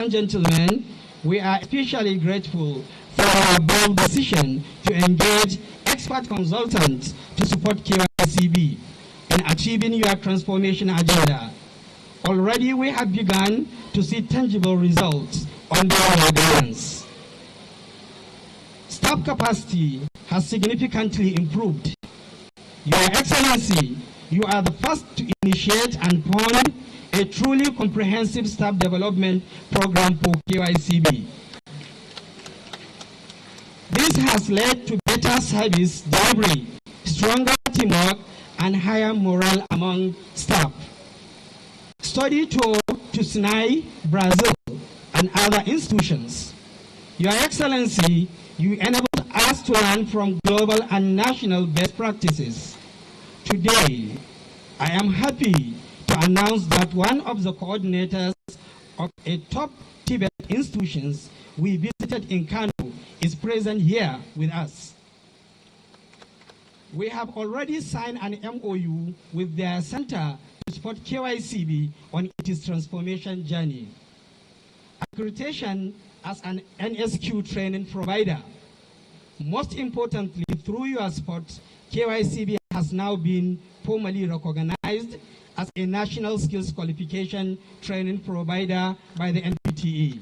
and gentlemen, we are especially grateful for our bold decision to engage expert consultants to support KYCB in achieving your transformation agenda. Already we have begun to see tangible results under our guidance. Staff capacity has significantly improved. Your Excellency, you are the first to initiate and fund a truly comprehensive staff development program for KYCB. This has led to better service delivery, stronger teamwork, and higher morale among staff. Study tour to Sinai, Brazil, and other institutions. Your Excellency, you enabled us to learn from global and national best practices. Today, I am happy to announce that one of the coordinators of a top Tibet institutions we visited in Kano is present here with us. We have already signed an MOU with their center to support KYCB on its transformation journey. Accreditation as an NSQ training provider. Most importantly, through your support, KYCB has now been formally recognized as a national skills qualification training provider by the NBTE.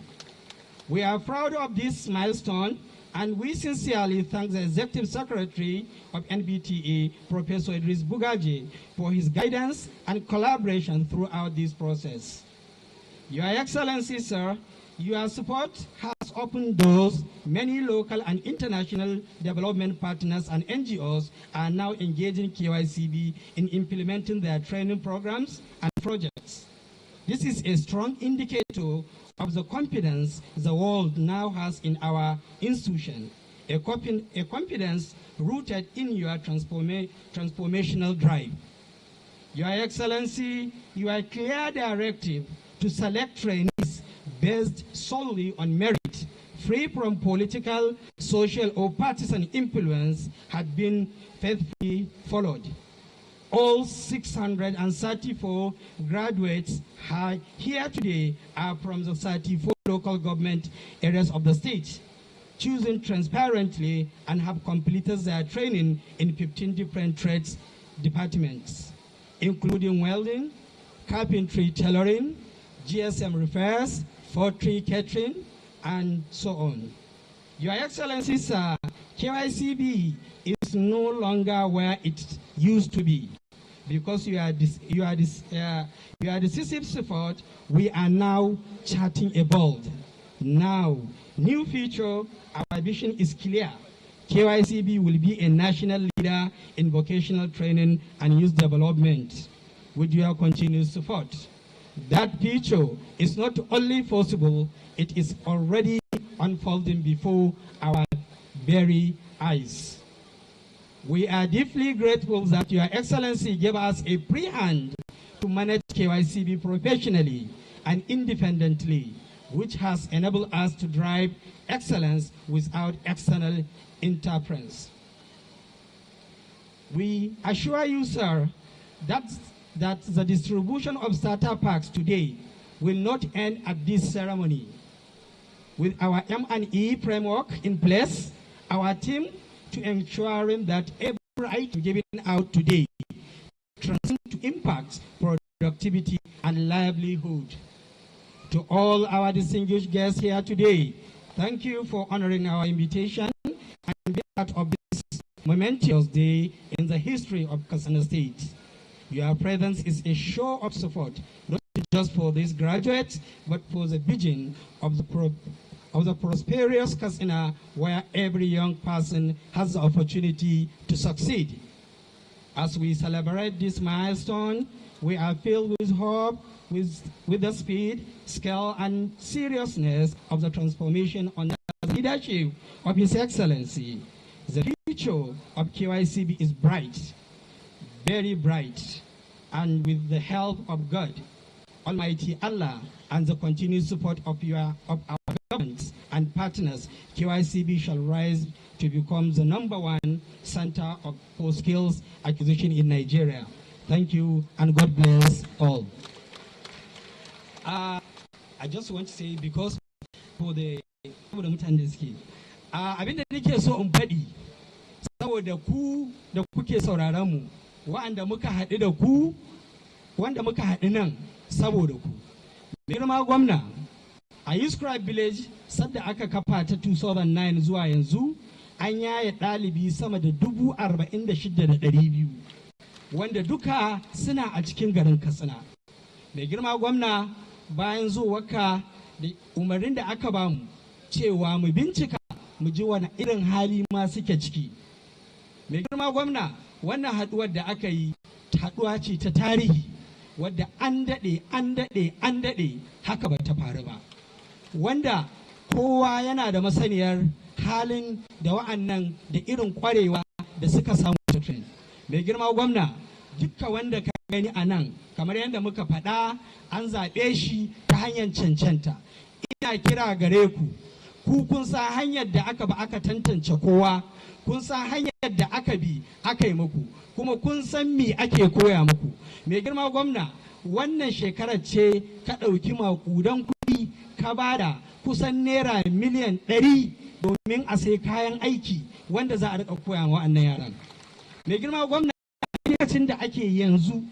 We are proud of this milestone, and we sincerely thank the Executive Secretary of NBTE, Professor Idris Bugaji, for his guidance and collaboration throughout this process. Your Excellency, sir, your support has opened doors. Many local and international development partners and NGOs are now engaging KYCB in implementing their training programs and projects. This is a strong indicator of the confidence the world now has in our institution, a confidence rooted in your transformational drive. Your Excellency, your clear directive to select trainees based solely on merit, free from political, social, or partisan influence, had been faithfully followed. All 634 graduates here today are from the 34 local government areas of the state, choosing transparently and have completed their training in 15 different trades departments, including welding, carpentry, tailoring, GSM repairs, forestry, catering, and so on. Your Excellency, sir, KYCB is no longer where it used to be. Because you are decisive support, we are now charting a bold. Now, new future, our vision is clear. KYCB will be a national leader in vocational training and youth development with your continued support. That future is not only possible, it is already unfolding before our very eyes. We are deeply grateful that Your Excellency gave us a free hand to manage KYCB professionally and independently, which has enabled us to drive excellence without external interference. We assure you, sir, that the distribution of starter packs today will not end at this ceremony. With our M&E framework in place, our team to ensuring that every item given out today translates to impact, productivity, and livelihood. To all our distinguished guests here today, thank you for honoring our invitation and being part of this momentous day in the history of Katsina State. Your presence is a show of support, not just for these graduates, but for the vision of the prosperous Katsina, where every young person has the opportunity to succeed. As we celebrate this milestone, we are filled with hope, with the speed, scale, and seriousness of the transformation under the leadership of His Excellency. The future of KYCB is bright, very bright, and with the help of God, Almighty Allah, and the continued support of our governments and partners, KYCB shall rise to become the #1 center for skills acquisition in Nigeria. Thank you, and God bless all. I just want to say because for the mutane da suke abinda nake so in faɗi saboda ku da kuke sauraron mu wa'anda muka haɗu da ku wanda muka haɗu nan saboda ku. Girma gwamna a Yuscrab village sadda aka kafa ta 2009 zuwa yanzu an yaye ɗalibi sama da 46,200 wanda duka suna a cikin garin Katsina. Mai girma gwamna bayan zuwarka da umarnin da aka bamu cewa mu bincika mu ji wani irin hali ma suke ciki. Mai girma gwamna wannan haɗuwar da aka yi haɗuwa ce ta tarihi wadda an daɗe haka ba ta faru ba, wanda kowa yana da masaniyar halin da wa'annan da irin kwarewa da suka samu train. Mai girma gwamna dukka wanda ka gani a nan kamar yadda muka faɗa an zaɓe shi ta hanyar cancanta. Ina kira gare ku kun san hanyar da aka ba aka tantance kowa, kun san hanyar da aka bi aka yi muku, kuma kun san me ake koya muku. Mai girma gwamna wannan shekarar ce ka ɗauki maƙudan kuɗi ka bada kusan naira miliyan 100 domin a sai kayan aiki wanda za a riƙa koya wa wa'annan yaran. Mai girma gwamna lokacin da ake yanzu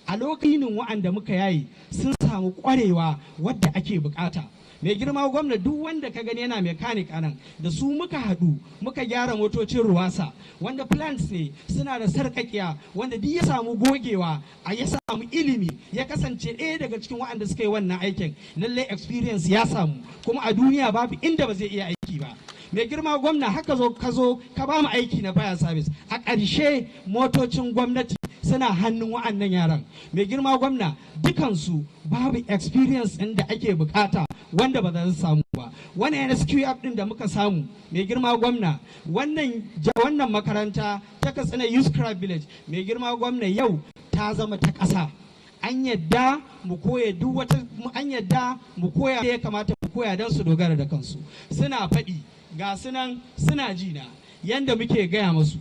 a lokacin wa'anda muka yayi sun samu ƙwarewa wadda ake bukata. Mai girma gwamna duk wanda ka gani yana mekanik a nan da su muka haɗu muka gyara motocin ruwasa wanda plants ne suna da sarƙaƙiya wanda duk ya samu gogewa a ya samu ilimi ya kasance ɗaya daga cikin waɗanda suka yi wannan aikin lallai experience ya samu kuma a duniya babu inda ba zai iya aiki ba. Mai girma gwamna haka ka ba mu aiki na fire service a ƙarshe motocin gwamnati suna hannun wa'annan yaran. Mai girma gwamna dukansu babu experience ɗin da ake bukata wanda ba za su samu ba. Wannan NSQF ɗin da muka samu mai girma gwamna wannan makaranta ta Katsina Yuscrab village mai girma gwamna yau ta zama ta ƙasa. An yadda mu koya ya kamata mu koya don su dogara da kansu. Suna faɗi ga sunan suna jina yanda muke gaya masu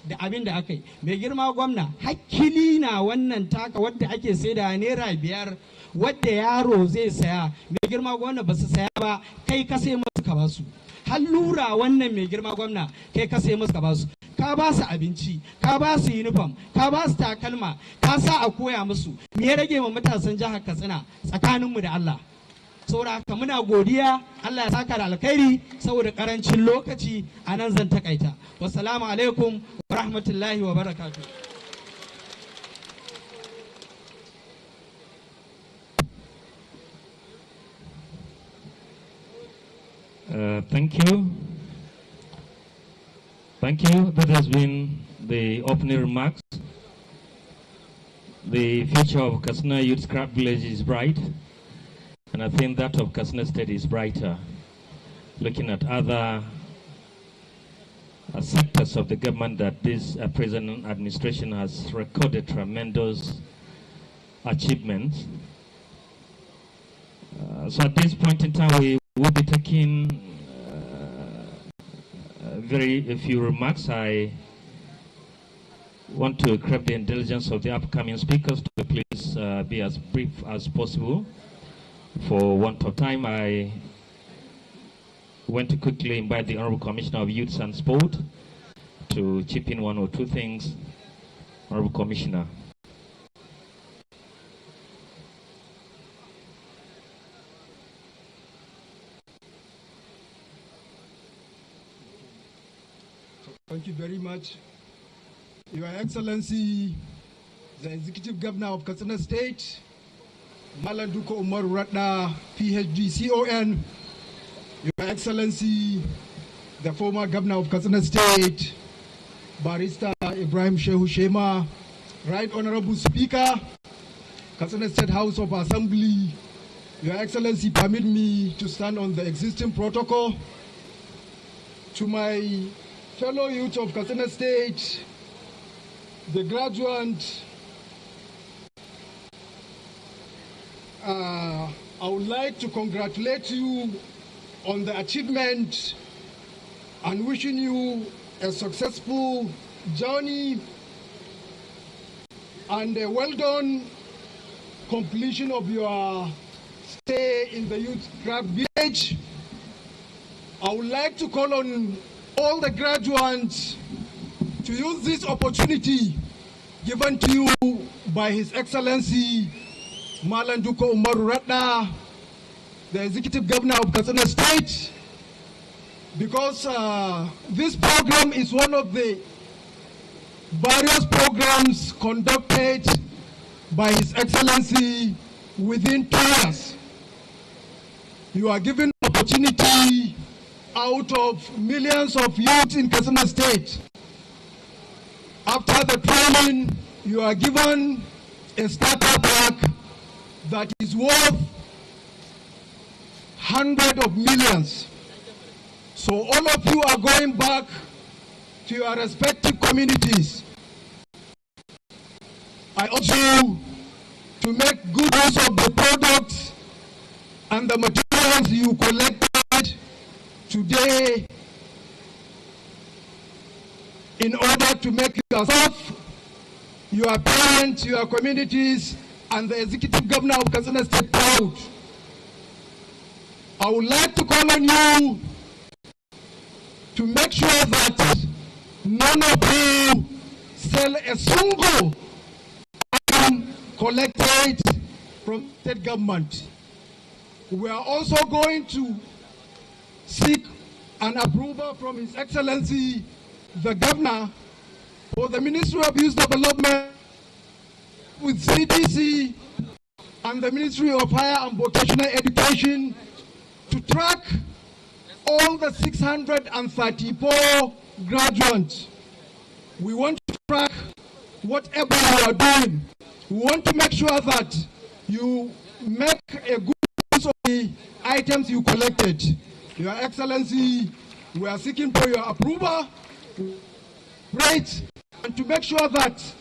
da abin da aka yi. Mai girma gwamna hakkili na wannan taka wadda ake sai da naira 5 wadda yaro zai saya. Mai girma gwamna ba su saya ba kai ka sai masu ka basu. Hallura wannan mai girma gwamna kai ka sai masu ka basu. Ka ba su abinci, ka ba su uniform, ka ba su takalma, ka sa a koya musu. Me ya rage ma matasan jihar Katsina tsakaninmu da Allah? Saboda haka muna godiya, Allah ya saka da alkhairi. Saboda karancin lokaci a nan zan takaita. Wassalamu alaikum wa rahmatullahi wa barakatuh. Thank you. That has been the opening remarks. The future of Katsina Yuscrab village is bright, and I think that of Katsina State is brighter. Looking at other sectors of the government that this present administration has recorded tremendous achievements. So at this point in time, we will be taking very few remarks. I want to crave the indulgence of the upcoming speakers to please be as brief as possible. For want of time, I want to quickly invite the Honorable Commissioner of Youth and Sport to chip in 1 or 2 things. Honorable Commissioner. Thank you very much. Your Excellency, the Executive Governor of Katsina State, Malam Duko Umar Ratna, PhD, CON, Your Excellency, the former Governor of Katsina State, Barrister Ibrahim Shehu Shema, Right Honorable Speaker, Katsina State House of Assembly, Your Excellency, permit me to stand on the existing protocol. To my fellow youth of Katsina State, the graduate, I would like to congratulate you on the achievement and wishing you a successful journey and a well done completion of your stay in the youth craft village. I would like to call on all the graduates to use this opportunity given to you by His Excellency Malam Duko Umaru Ratna, the Executive Governor of Katsina State, because this program is one of the various programs conducted by His Excellency within 2 years. You are given opportunity out of millions of youth in Katsina State. After the training, you are given a starter pack that is worth hundreds of millions. So all of you are going back to your respective communities. I urge you to make good use of the products and the materials you collected today in order to make yourself, your parents, your communities, and the Executive Governor of Katsina State proud. I would like to call on you to make sure that none of you sell a single item collected from state government. We are also going to seek an approval from His Excellency the Governor for the Ministry of Youth Development with CDC and the Ministry of Higher and Vocational Education to track all the 634 graduates. We want to track whatever you are doing. We want to make sure that you make a good use of the items you collected. Your Excellency, we are seeking for your approval, right, and to make sure that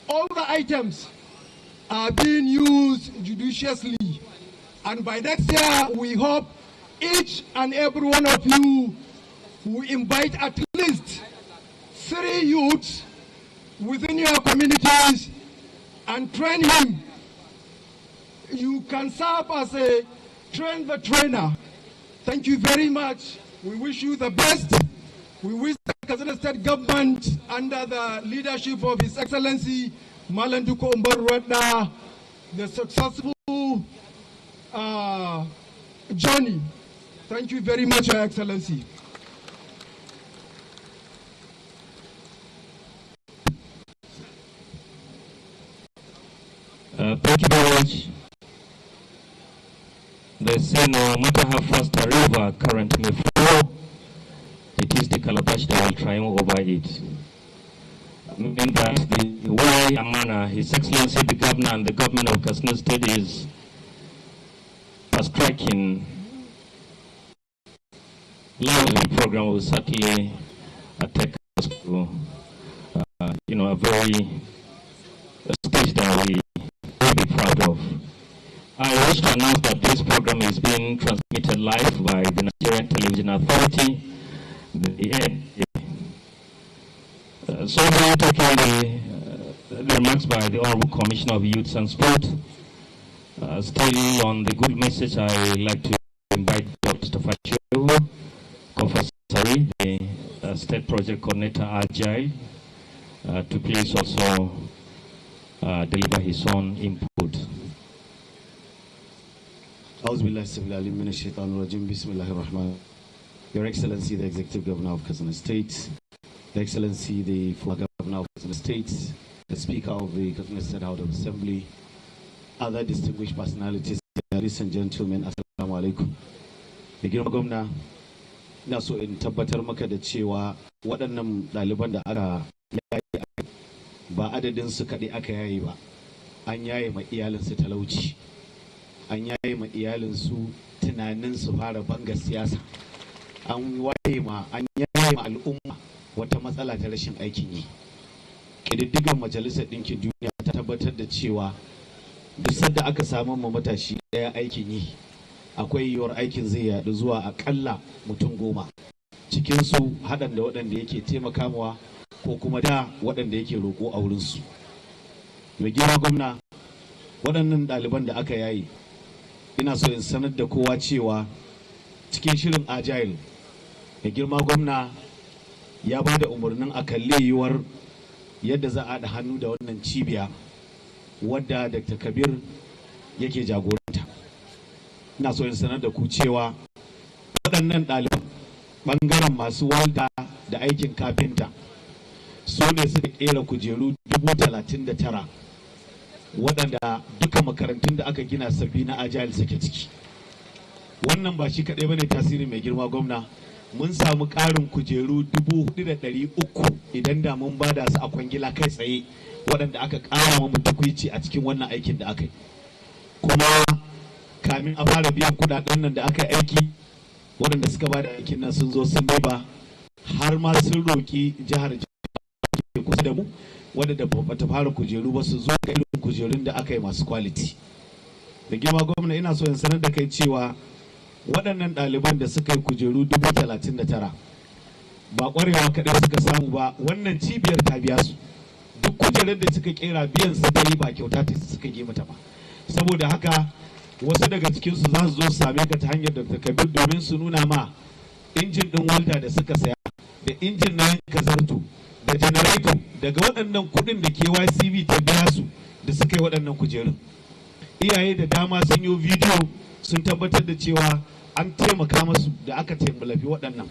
all the items are being used judiciously. And by next year, we hope each and every one of you will invite at least 3 youths within your communities and train him. You can serve as a train the trainer. Thank you very much. We wish you the best. We wish the Katsina State government under the leadership of His Excellency Malam Duko Umaru Ratna the successful journey. Thank you very much, Your Excellency. Thank you very much. They say no matter how fast a river current may flow, it is the calabash that will triumph over it. Meaning that the way and manner His Excellency the Governor and the government of Katsina State is striking the program will certainly take us to a very stage that we will be proud of. I wish to announce that this program is being transmitted live by the Nigerian Television Authority, the NTA. So now taking the remarks by the Honorable Commissioner of Youth and Sport. Still on the good message, I would like to invite Dr. Fachu Kofasari, the State Project Coordinator Agile, to please also deliver his own input. Your Excellency, the Executive Governor of Katsina State, Your Excellency, the former Governor of Katsina State, the Speaker of the Katsina State House of Assembly, other distinguished personalities, ladies and gentlemen, Assalamu alaikum. Da girma gwamna, ina so in tabbatar maka da cewa waɗannan ɗaliban da aka yaye ba adadin su kaɗai aka yaye ba, an yaye ma iyalinsu talauci, an yaye ma iyalinsu tunanin su fara banga siyasa, an yaye ma al'umma wata matsala ta rashin aikin yi. Ƙididdigar Majalisar Ɗinkin Duniya ta tabbatar da cewa duk sanda aka samu ma matashi ɗaya aikin yi, akwai yiwuwar aikin zai yaɗu zuwa akalla mutum 10, cikinsu haɗan da waɗanda yake taimaka mawa ko kuma da waɗanda yake roƙo a wurinsu. Mai girma gwamna, waɗannan ɗaliban da aka yayi ina so in sanar da kowa cewa cikin shirin agile da girma gwamna ya ba da umarnin a kalle yiwuwar yadda za a haɗa hannu da wannan cibiya wadda Dr. Kabir yake jagoranta. Ina so in sanar da ku cewa waɗannan ɗaliban ɓangaren masu walda da aikin kafinta su ne suka ƙera kujeru 39,000 waɗanda duka makarantun da aka gina sabbi na agile suke ciki. Wannan ba shi kaɗai bane tasiri mai girma gwamna, mun samu ƙarin kujeru 4,300 idan da mun bada su a kwangila kai tsaye waɗanda aka ƙara mu tukuici a cikin wannan aikin da aka yi. Kuma kamin a fara biyan kuɗaɗen nan da aka yi aiki, waɗanda suka bada aikin nan sun zo sun ba har ma sun roƙi jihar ke kusa da mu wadda ba ta fara kujeru ba su zo ga irin kujerun da aka yi masu kwaliti. Da girma gwamna ina so in sanar da kai cewa waɗannan ɗaliban da suka yi kujeru 39,000 ba ƙwarewa kaɗai suka samu ba, wannan cibiyar ta biya su duk kujerar da suka kera biyan su ta yi ba kyauta ta suka yi mata ba. Saboda haka wasu daga cikinsu za su zo su same ka ta hanyar da takabir domin su nuna ma injin ɗin walda da suka saya da injin na yanka zarto da janareto daga waɗannan kuɗin da KYCB ta biya su da suka yi waɗannan kujerun. Iyaye da dama sun yi bidiyo sun tabbatar da cewa an taimaka masu da aka taimalafi waɗannan.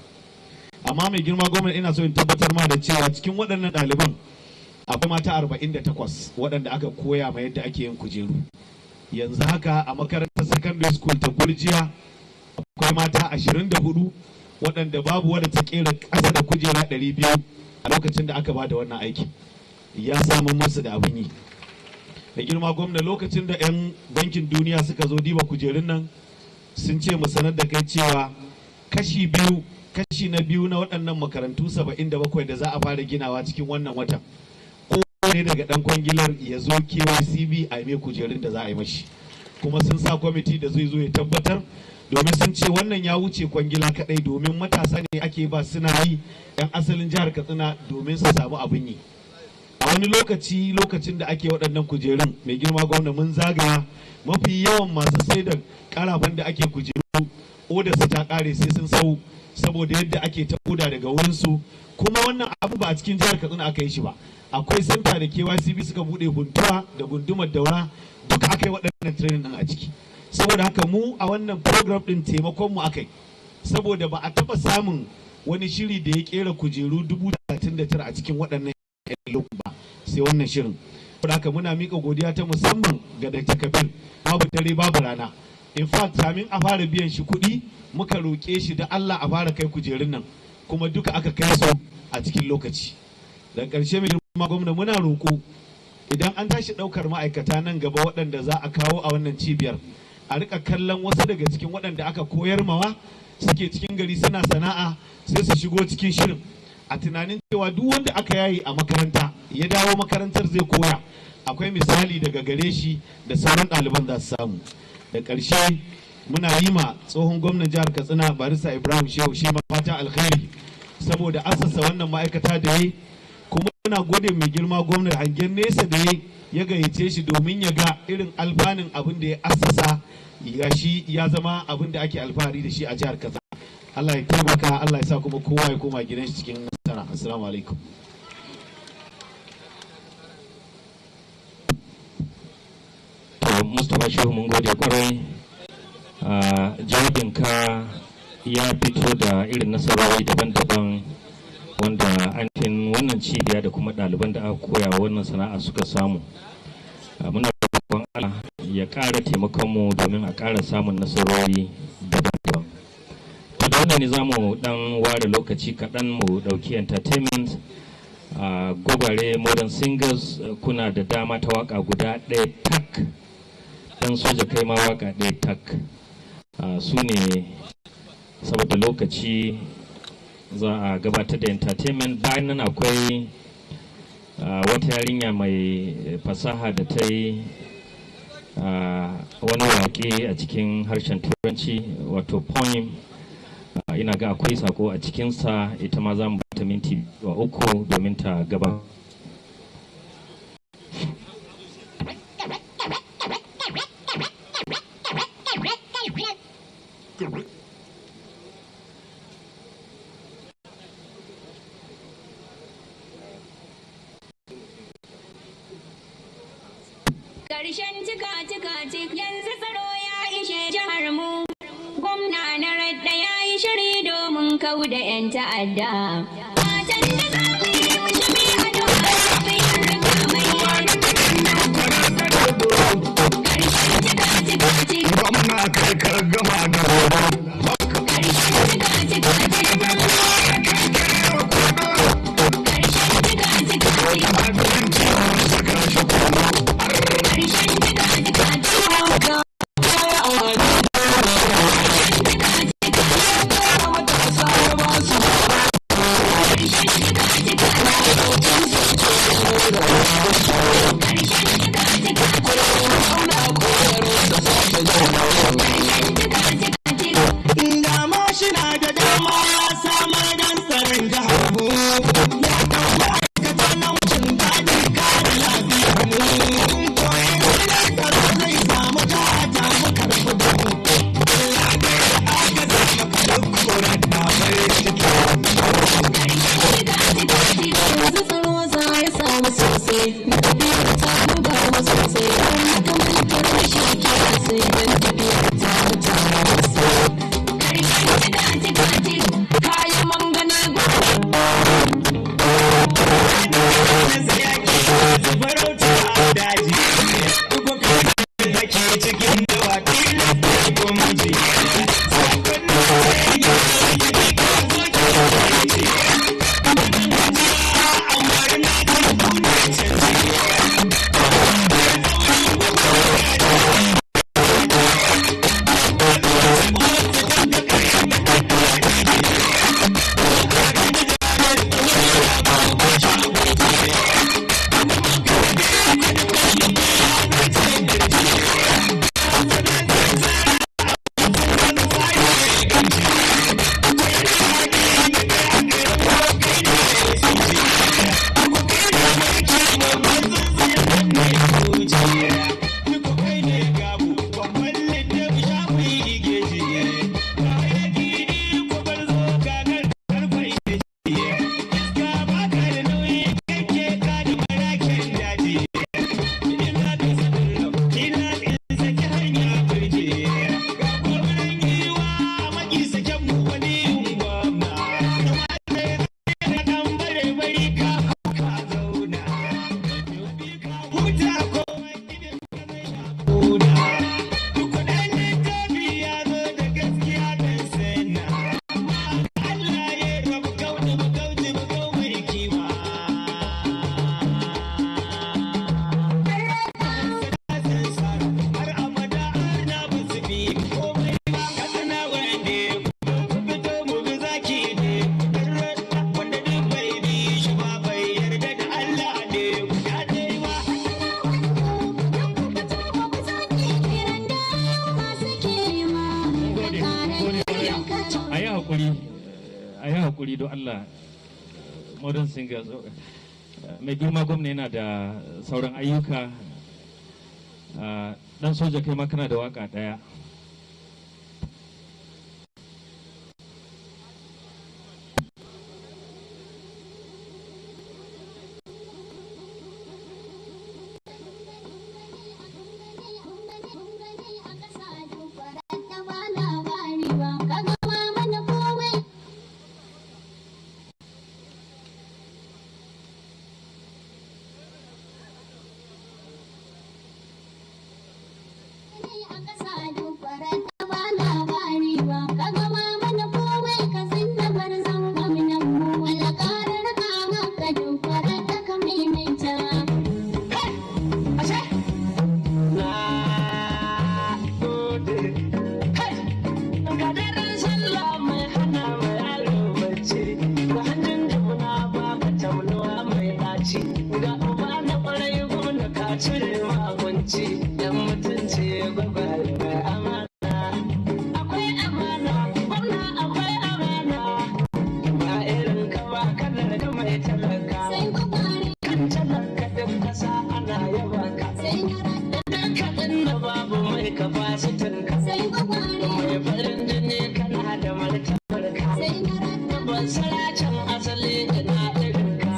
Amma mai girma gwamnati ina so in tabbatar ma da cewa cikin waɗannan ɗaliban akwai mata 48 waɗanda aka koya ma yadda ake yin kujeru. Yanzu haka a makarantar secondary school ta Gurjiya akwai mata 24 waɗanda babu wadda ta kera ƙasa da kujera 200 a lokacin da aka ba da wannan aiki. Ya samu masu da abin yi. Da girma gwamna lokacin da 'yan bankin duniya suka zo diba kujerun nan sun ce mu sanar da kai cewa kashi na biyu na waɗannan makarantu 77 da za a fara ginawa cikin wannan watan kowane daga ɗan kwangilar ya zo KYCB a mai kujerun da za a yi mashi, kuma sun sa kwamiti da zai zo ya tabbatar domin sun ce wannan ya wuce kwangila kaɗai domin matasa ne ake ba suna yi 'yan asalin jihar Katsina domin su samu abin yi. A wani lokacin da ake waɗannan kujerun mai girma gwamna mun zagaya mafi yawan masu sai da ƙarafan da ake kujeru oda su ta ƙare sai sun sau saboda yadda ake ta oda daga wurinsu. Kuma wannan abu ba a cikin jihar Katsina aka yi shi ba, akwai santa da KYCB suka buɗe Huntuwa da gundumar Daura duka aka yi waɗannan training ɗin a ciki. Saboda haka mu a wannan program ɗin taimakon mu aka yi, saboda ba a taɓa samun wani shiri da ya ƙera kujeru 39,000 a cikin waɗannan lokacin ba sai wannan shirin. Saboda haka muna mika godiya ta musamman ga Dr. Kabir, babu dare babu rana. In fact kamin a fara biyan shi kuɗi muka roƙe shi da Allah a fara kai kujerun nan, kuma duka aka kai su a cikin lokaci. Da ƙarshe mai girma gwamna muna roƙo idan an tashi ɗaukar ma'aikata nan gaba waɗanda za a kawo a wannan cibiyar a rika kallon wasu daga cikin waɗanda aka koyar mawa suke cikin gari suna sana'a sai su shigo cikin shirin, a tunanin cewa duk wanda aka yayi a makaranta ya dawo makarantar zai koya, akwai misali daga gare shi da sauran ɗaliban za su samu. Da ƙarshe muna yi ma tsohon gwamnan jihar Katsina Barista Ibrahim Shehu shi ma fata alkhairi saboda asasa wannan ma'aikata da ya, kuma muna gode mai girma gwamnati hangen nesa da ya gayyace shi domin ya ga irin alfanun abin da ya asasa ya shi ya zama abin da ake alfahari da shi a jihar Katsina. Allah ya taimaka, Allah ya sa kuma kowa ya koma gidan shi cikin nasara. Assalamu alaikum. Mustapha Shehu mun gode kwarai, jawabinka ya fito da irin nasarori daban-daban wanda ainihin wannan cibiya da kuma ɗaliban da aka koya wannan sana'a suka samu. Muna roƙon Allah ya ƙara taimakonmu domin a ƙara samun nasarori daban-daban. To da wannan ne za mu ɗan ware lokaci kaɗan mu ɗauki entertainment. Gwagware modern singers kuna da dama ta waka guda ɗaya tak, dan soja kai ma waka ɗaya tak. Su ne saboda lokaci za a gabatar da entertainment. Bayan nan akwai wata yarinya mai fasaha da ta yi wani waƙe a cikin harshen turanci wato poem. Ina ga akwai sako a cikinsa, ita ma za mu bata minti 3 domin ta gaba. Ƙarshen cika yanzu tsaro ya ishe jihar mu. Gwamna na radda ya yi shiri domin kau da 'yan ta'adda. Fatan da za mu yi wuce mai addu'a bayan riga mai Ƙarshen cika gwamna kai ka gama da hakuri don Allah modern singers mai girma gwamna yana da sauran ayyuka dan soja kai ma kana da waka daya Sai ne kana da martabarka sai na ban saracin asali ina irinka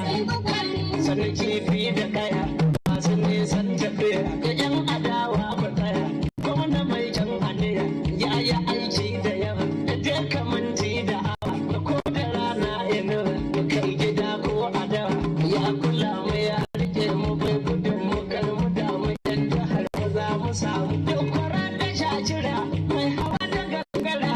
sanin kifi da kaya masu nisan tafiya da yan adawa ba tsaya gwamna mai can aniya ya yi aiki da yawa da duka minti da awa ko da rana inuwa kai gida ko adawa ya kula mu ya rike mu bai gudun mu kar mu damu yan jihar za mu samu duk kwarar da shashira mai hawa da gangara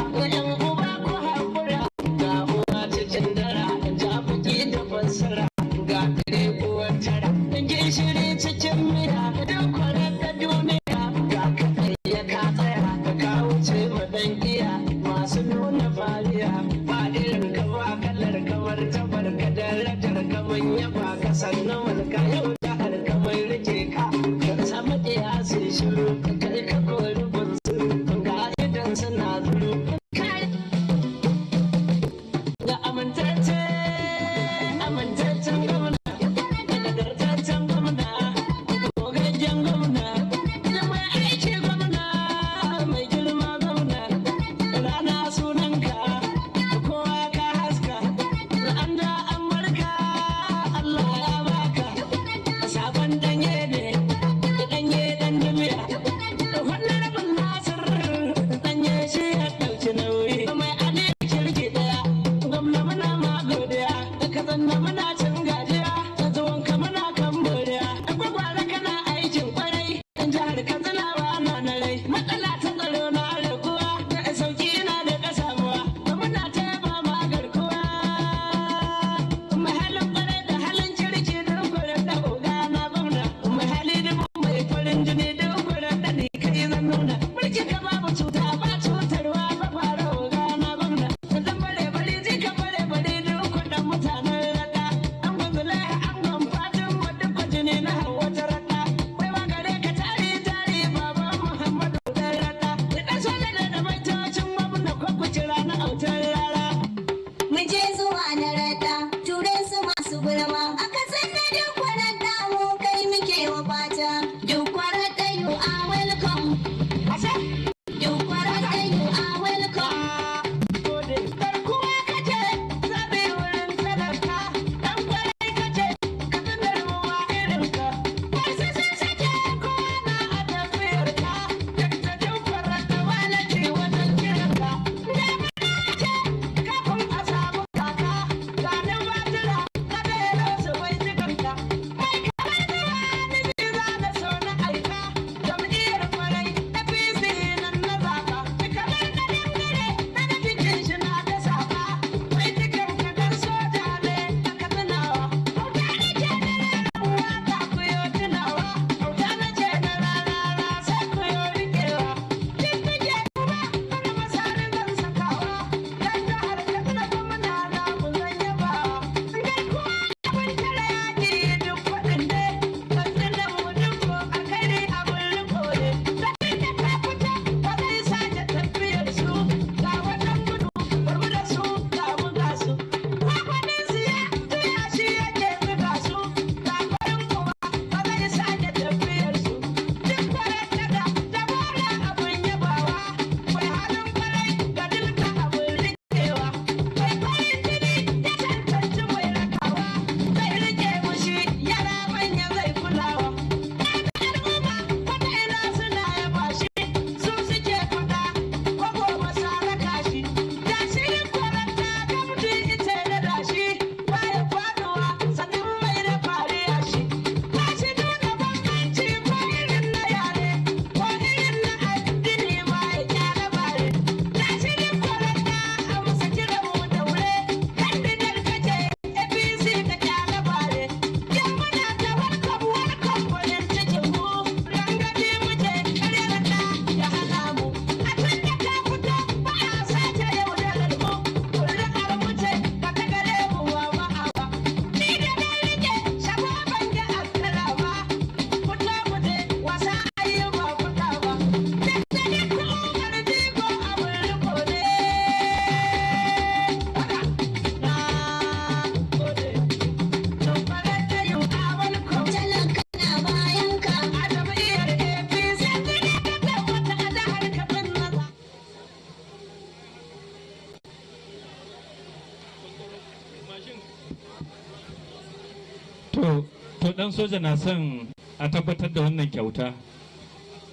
To dan soja na son a tabbatar da wannan kyauta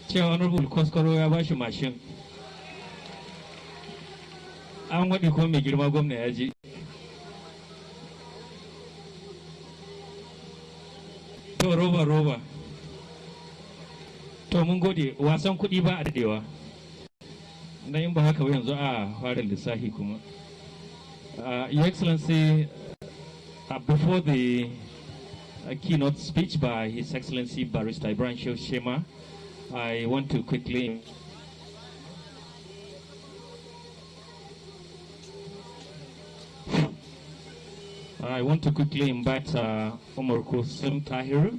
cewa honorable Koskoro ya bashi mashin. An waɗi ko mai girma gwamna ya je. To roba. To mun gode, wasan kuɗi ba a daɗewa. Na yin ba haka yanzu a fara lissafi kuma. Your Excellency, before the keynote speech by His Excellency Barrister Ibrahim Shema, I want to quickly invite Omar Kusum Tahir,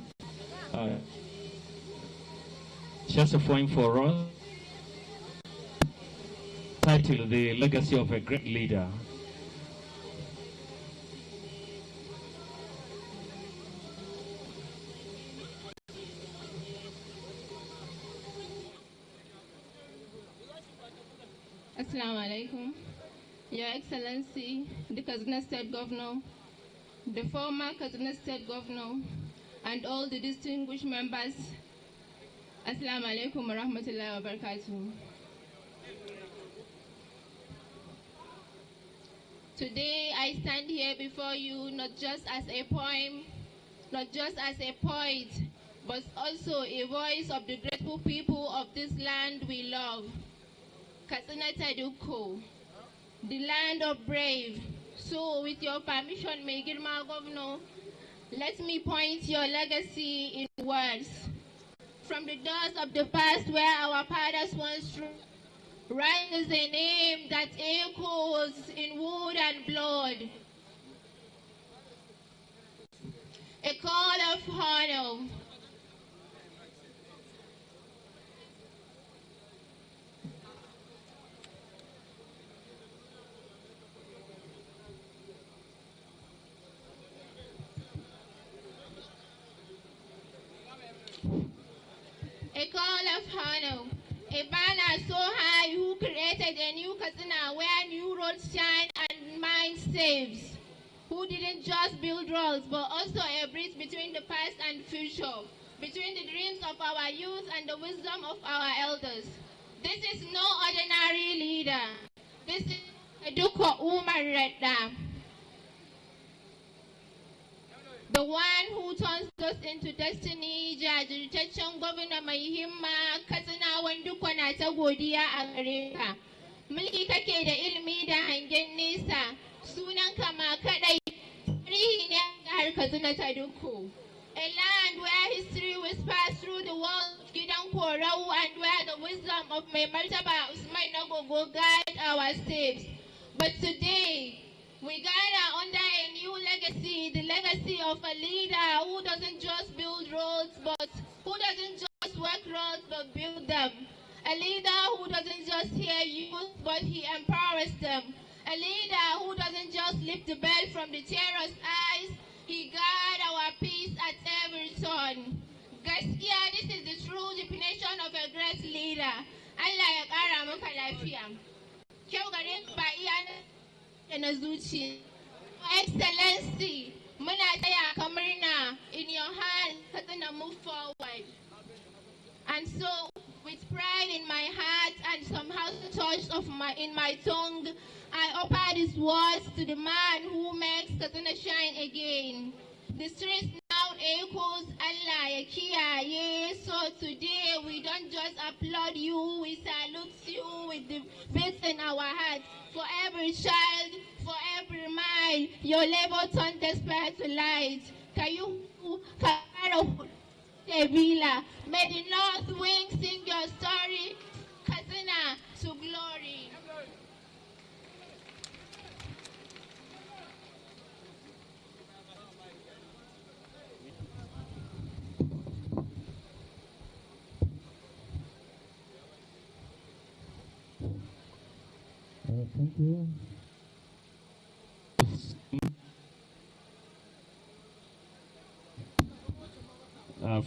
just a point for us, titled The Legacy of a Great Leader. Assalamu alaikum. Your Excellency, the Katsina State Governor, the former Katsina State Governor, and all the distinguished members. Assalamu alaikum wa rahmatullahi wa barakatuh. Today I stand here before you not just as a poem, not just as a poet, but also a voice of the grateful people of this land we love. Katsina Taduko, the land of brave. So with your permission, Mai Girma Governor, let me point your legacy in words. From the doors of the past where our fathers once rises a name that echoes in wood and blood. A call of honor. A call of honor, a banner so high who created a new Katsina where new roads shine and mind saves, who didn't just build roads but also a bridge between the past and future, between the dreams of our youth and the wisdom of our elders. This is no ordinary leader. This is Duko Umar Redda, the one who turns us into destiny. Jajirtaccen gwamna mai himma, Katsinawan duka na ta godiya a gare ka. Mulki kake da ilimi da hangen nesa, sunanka ma kadai tarihi ne har Katsina ta duku. A land where history whispers through the walls of Gidan Korau and where the wisdom of Mai Martaba Usman Nagogo guide our steps. But today, we gather under a new legacy, the legacy of a leader who doesn't just build roads, but who doesn't just work roads, but build them. A leader who doesn't just hear youth, but he empowers them. A leader who doesn't just lift the bell from the terrorist eyes, he guards our peace at every turn. Gaskiya, this is the true definition of a great leader. Allah ya kara maka lafiya. Kyau gare ba iya na zuci. Excellency, muna taya ka murna. In your hands, Katsina move forward. And so, with pride in my heart and somehow touch in my tongue, I offer these words to the man who makes Katsina shine again. The streets now echoes Allah ya kiyaye. So today we don't just applaud you, we salute you with the faith in our hearts. For every child, for every mind, your labor turned despair to light. May the north wind sing your story, Katsina, to glory. Thank you.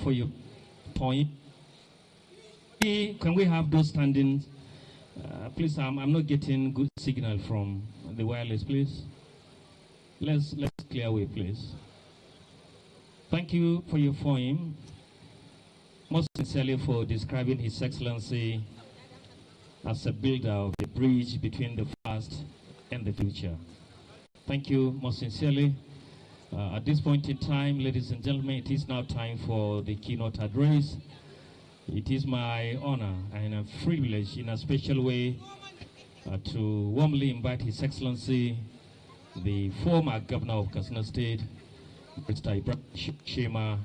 For your point, can we have those standings? Please, I'm not getting good signal from the wireless, please. Let's clear way, please. Thank you for your poem. Most sincerely for describing His Excellency as a builder of the bridge between the past and the future. Thank you most sincerely. At this point in time, ladies and gentlemen, it is now time for the keynote address. It is my honor and a privilege in a special way to warmly invite His Excellency, the former Governor of Katsina State, Mr. Ibrahim Shema,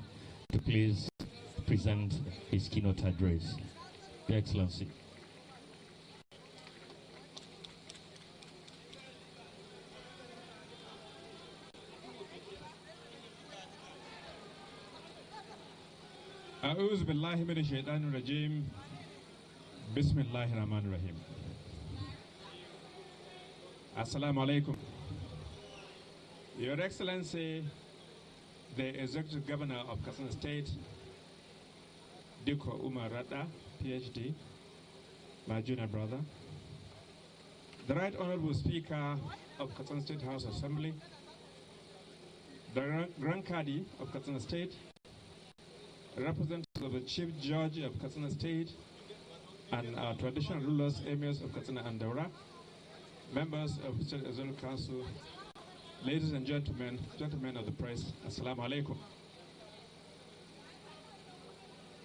to please present his keynote address. Your Excellency. أعوذ بالله من الشيطان الرجيم بسم الله الرحمن الرحيم Assalamu alaikum. Your Excellency, the Executive Governor of Katsina State, Diko Umar Radda, PhD, my junior brother, the Right Honorable Speaker of Katsina State House Assembly, the Grand Kadi of Katsina State, representatives of the Chief Judge of Katsina State, and our traditional rulers, emirs of Katsina and Daura, members of the State Executive Council, ladies and gentlemen of the press, Assalamu alaikum.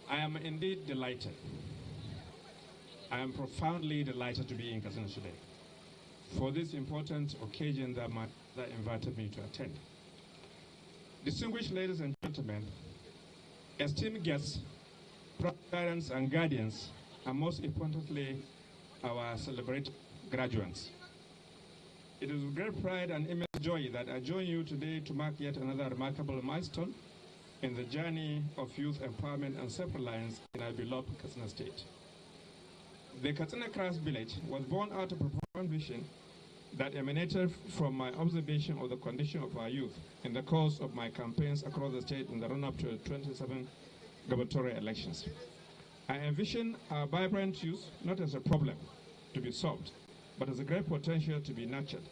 I am indeed delighted. I am profoundly delighted to be in Katsina today for this important occasion that my father invited me to attend. Distinguished ladies and gentlemen, esteemed guests, parents and guardians, and most importantly, our celebrated graduates. It is with great pride and immense joy that I join you today to mark yet another remarkable milestone in the journey of youth empowerment and self-reliance in our beloved Katsina State. The Katsina Craft Village was born out of a profound vision that emanated from my observation of the condition of our youth in the course of my campaigns across the state in the run-up to the 27 gubernatorial elections. I envision our vibrant youth not as a problem to be solved, but as a great potential to be nurtured.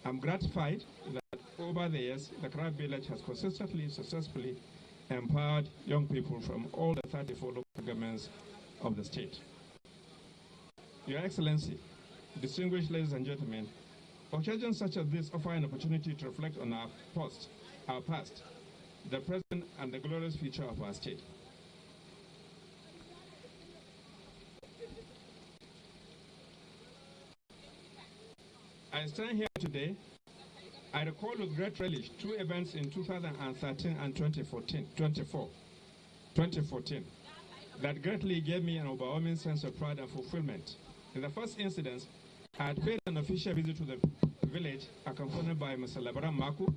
I'm gratified that over the years, the Craft Village has consistently, successfully empowered young people from all the 34 local governments of the state. Your Excellency, distinguished ladies and gentlemen, occasions such as this offer an opportunity to reflect on our past, the present, and the glorious future of our state. I stand here today. I recall with great relish two events in 2013 and 2014 that greatly gave me an overwhelming sense of pride and fulfillment. In the first incident, I had paid an official visit to the village accompanied by Mr. Labaran Maku,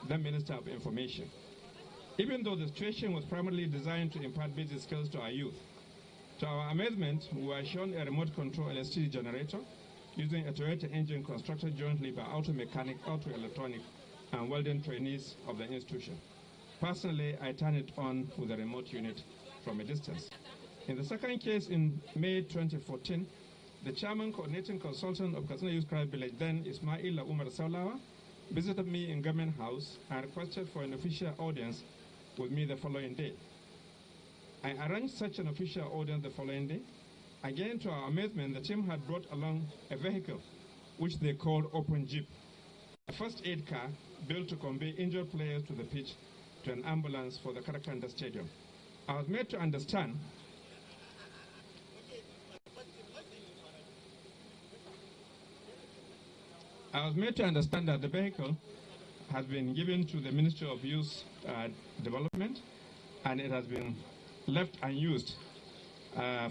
the Minister of Information. Even though the situation was primarily designed to impart basic skills to our youth, to our amazement, we were shown a remote control electricity generator using a Toyota engine constructed jointly by auto mechanic, auto electronic, and welding trainees of the institution. Personally, I turned it on with a remote unit from a distance. In the second case in May 2014, the chairman coordinating consultant of Katsina Youth Craft Village, then Ismaila Umar Saulawa, visited me in Government House and requested for an official audience with me the following day. I arranged such an official audience the following day. Again, to our amazement, the team had brought along a vehicle, which they called Open Jeep, a first aid car built to convey injured players to the pitch to an ambulance for the Karakanda Stadium. I was made to understand that the vehicle has been given to the Ministry of Youth Development, and it has been left unused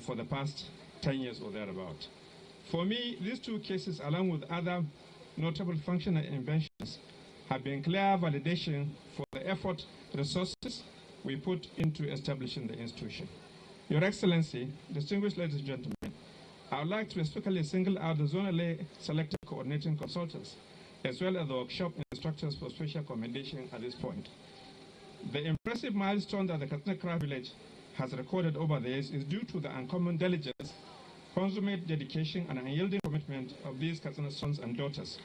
for the past 10 years or thereabout. For me, these two cases, along with other notable functional inventions, have been clear validation for the effort, resources we put into establishing the institution. Your Excellency, distinguished ladies and gentlemen, I would like to specifically single out the zonally selected coordinating consultants, as well as the workshop instructors for special commendation at this point. The impressive milestone that the Katsina Craft Village has recorded over the years is due to the uncommon diligence, consummate dedication, and unyielding commitment of these Katsina sons and daughters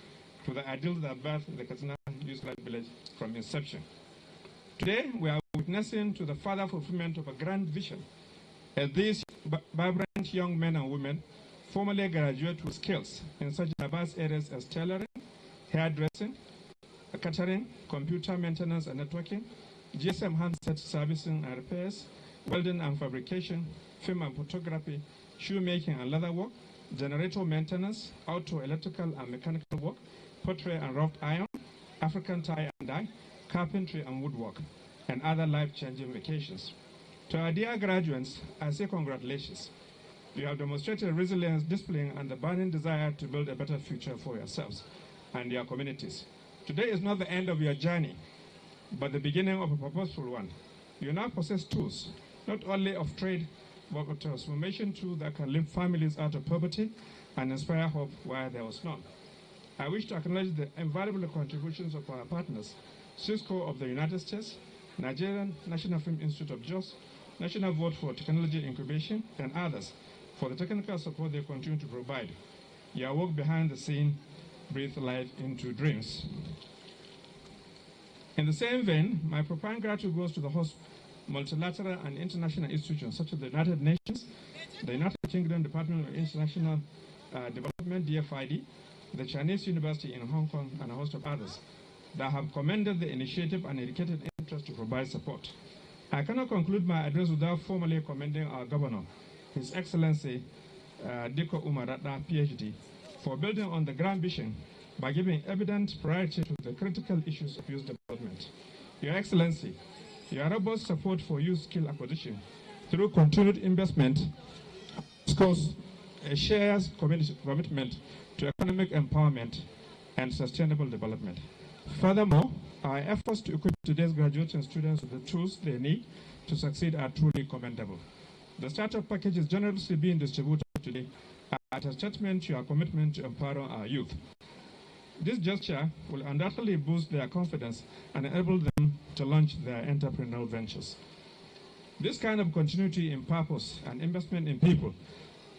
to the ideals that birthed the Katsina Youth Life Village from inception. Today, we are witnessing to the further fulfillment of a grand vision as these vibrant young men and women formally graduate with skills in such diverse areas as tailoring, hairdressing, catering, computer maintenance and networking, GSM handset servicing and repairs, welding and fabrication, film and photography, shoemaking and leather work, generator maintenance, auto, electrical and mechanical work, pottery and wrought iron, African tie and dye, carpentry and woodwork, and other life-changing vocations. To our dear graduates, I say congratulations. You have demonstrated resilience, discipline, and the burning desire to build a better future for yourselves and your communities. Today is not the end of your journey, but the beginning of a purposeful one. You now possess tools, not only of trade, but of transformation tools that can lift families out of poverty and inspire hope where there was none. I wish to acknowledge the invaluable contributions of our partners, Cisco of the United States, Nigerian National Film Institute of Jos, National Board for Technology Incubation, and others for the technical support they continue to provide. Your work behind the scene breathes life into dreams. In the same vein, my profound gratitude goes to the host multilateral and international institutions such as the United Nations, the United Kingdom Department of International Development, DFID, the Chinese University in Hong Kong, and a host of others that have commended the initiative and indicated interest to provide support. I cannot conclude my address without formally commending our governor, His Excellency Diko Umar Radda, PhD, for building on the grand vision by giving evident priority to the critical issues of youth development. Your Excellency, your robust support for youth skill acquisition through continued investment scores a shared commitment to economic empowerment and sustainable development. Furthermore, our efforts to equip today's graduating students with the tools they need to succeed are truly commendable. The startup packages generously being distributed today are a testament to our commitment to empowering our youth. This gesture will undoubtedly boost their confidence and enable them to launch their entrepreneurial ventures. This kind of continuity in purpose and investment in people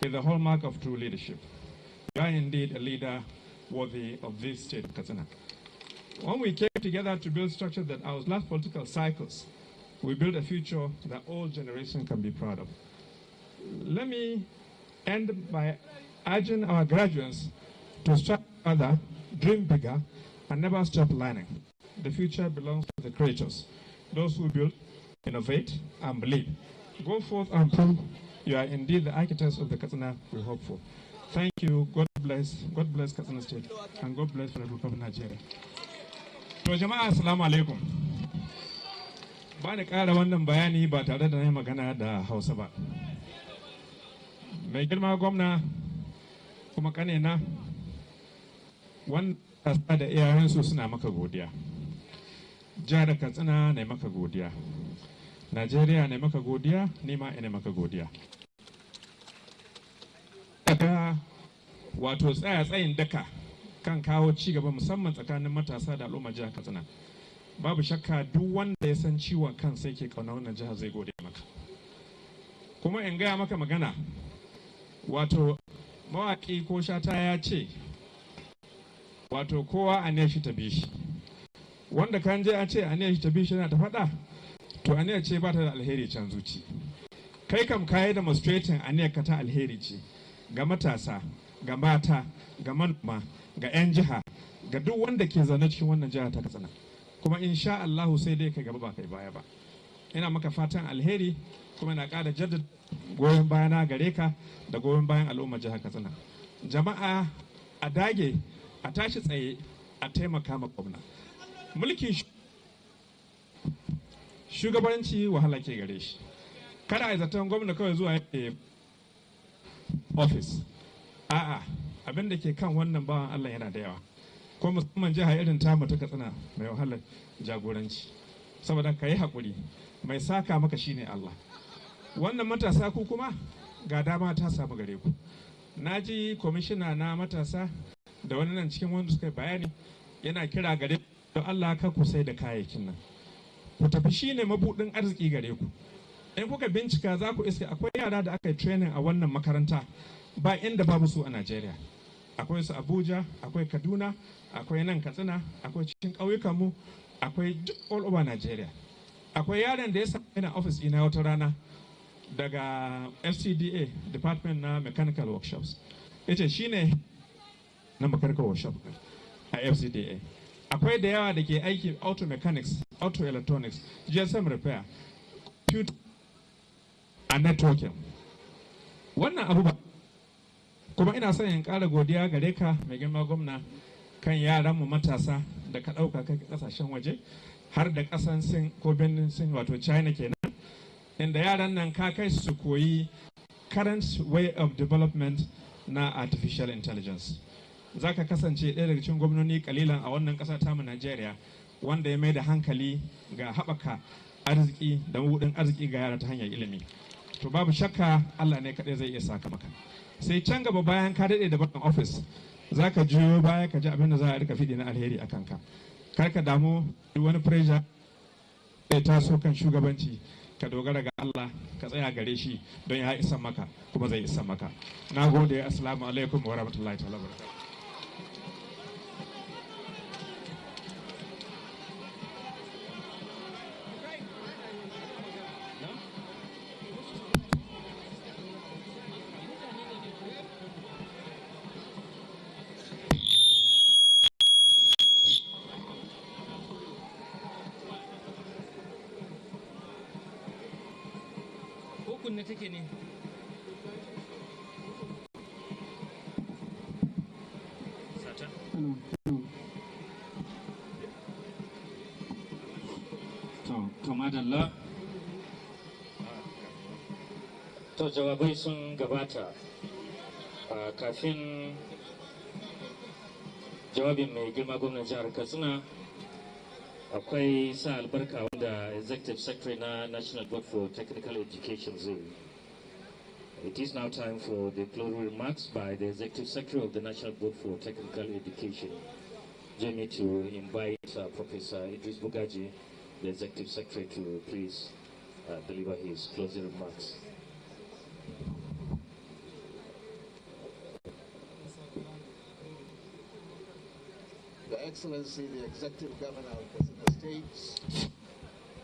is the hallmark of true leadership. You are indeed a leader worthy of this state of Katsina. When we came together to build structures that outlast political cycles, we built a future that all generations can be proud of. Let me end by urging our graduates to strive further, dream bigger, and never stop learning. The future belongs to the creators, those who build, innovate, and believe. Go forth and prove you are indeed the architects of the Katsina we hope for. Thank you. God bless Katsina State, and God bless the Republic of Nigeria. To jama'a assalamu alaikum. Ba ni ƙara wannan bayani ba tare da na yi magana da Hausa ba. Mai girma gwamna kuma ƙanena wanda da iyayensu suna maka godiya. Jihar Katsina na maka godiya. Najeriya na maka godiya, ni ma ina maka godiya. Wato tsayin daka kan kawo ci gaba musamman tsakanin matasa da al'umma jihar Katsina. Babu shakka duk wanda ya san ciwon kan sai ke kauna wannan jihar zai gode maka. Kuma in gaya maka magana, wato mawaƙi ko shata ya ce, wato kowa a ne shi ta bi shi. Wanda kan je a ce a ne shi ta bi shi yana ta faɗa, to a ne ce ba ta da alheri can zuci. Kai kam kayi demonstrating a ne ka ta alheri ce ga matasa, ga mata, ga manoma, ga 'yan jiha, ga duk wanda ke zaune cikin wannan jiha ta Katsina. Kuma insha Allahu sai dai kai gaba ba kai baya ba. Ina maka fatan alheri kuma na ƙara jaddada goyon bayana gare ka da goyon bayan al'ummar jihar Katsina. Jama'a a dage, a tashi tsaye, a taimaka ma gwamna. Mulkin shugabanci wahala ke gare shi. Kada a yi zaton gwamna kawai zuwa yake office. A'a, abin da ke kan wannan bawan Allah yana da yawa. Ko musamman jiha irin tamu ta Katsina mai wahalar jagoranci. Saboda ka yi haƙuri, mai saka maka shine Allah. Wannan matasa ku kuma ga dama ta samu gare ku. Na ji kwamishina na matasa da wani nan cikin wanda suka bayani yana kira gare don Allah ka ku sai da kayayyakin nan. Ku tafi shine mabudin arziki gare ku. In kuka bincika za ku iske akwai yara da aka yi training a wannan makaranta ba inda babu su a Najeriya. akwai su Abuja, akwai Kaduna, akwai nan Katsina, akwai cikin ƙauyukanmu, akwai duk all over Nigeria. Akwai yaron da ya sami ina office ina wata rana daga FCDA, Department na Mechanical Workshops. Yace shine na mechanical workshop a FCDA. Akwai da yawa da ke aiki auto mechanics, auto electronics, GSM repair, computer and networking. Wannan abu ba kuma ina son in ƙara godiya gare ka mai girma gwamna kan yaranmu matasa da ka ɗauka kai ƙasashen waje har da ƙasan Sin ko Benin Sin wato China kenan, inda yaran nan ka kai su koyi current way of development na artificial intelligence. Za ka kasance ɗaya daga cikin gwamnoni kalilan a wannan ƙasa tamu Najeriya wanda ya mai da hankali ga haɓaka arziki da mabuɗin arziki ga yara ta hanyar ilimi. To babu shakka Allah ne kaɗai zai iya saka maka. Sai can gaba bayan ka daɗe da bakin ofis za ka juyo baya ka ji abin da za a rika fiɗi na alheri a kanka. Kar ka damu duk wani pressure da taso kan shugabanci, ka dogara ga Allah, ka tsaya gare shi don ya isa maka kuma zai isa maka. Na gode, assalamu alaikum wa rahmatullahi ta'ala wa barakatuh. kunne take ne sata to madalla to jawabai sun gabata kafin jawabin mai girma gwamnan jihar Katsina akwai sa albarka wanda executive secretary na National Board for Technical Education zai. It is now time for the closing remarks by the executive secretary of the National Board for Technical Education. Join me to invite Professor Idris Bugaji, the executive secretary, to please deliver his closing remarks. Your Excellency, the Executive Governor of Katsina State,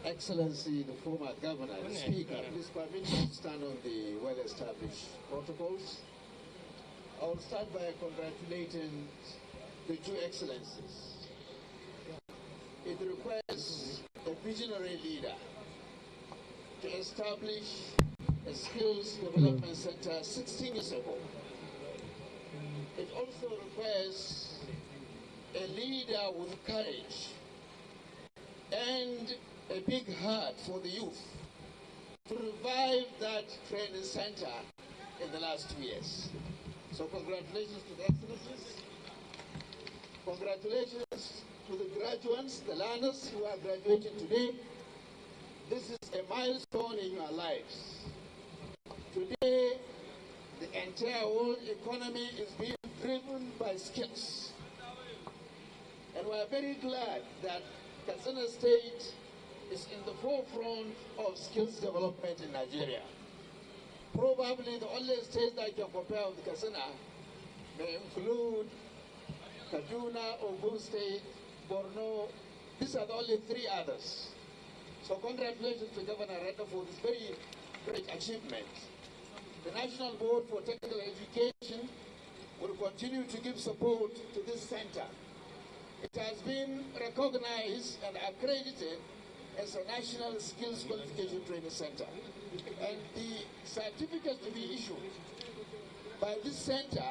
Excellency, the former Governor, the Speaker, please permit me to stand on the well-established protocols. I will start by congratulating the two Excellencies. It requires a visionary leader to establish a skills development center 16 years ago. It also requires a leader with courage and a big heart for the youth to revive that training center in the last 2 years. So congratulations to the Excellencies. Congratulations to the graduates, the learners who are graduating today. This is a milestone in your lives. Today, the entire world economy is being driven by skills. And we are very glad that Katsina State is in the forefront of skills development in Nigeria. Probably the only state that can compare with Katsina may include Kaduna, Ogun State, Borno. These are the only 3 others. So congratulations to Governor Redda for this very great achievement. The National Board for Technical Education will continue to give support to this center. It has been recognized and accredited as a National Skills Qualification Training Center. And the certificate to be issued by this center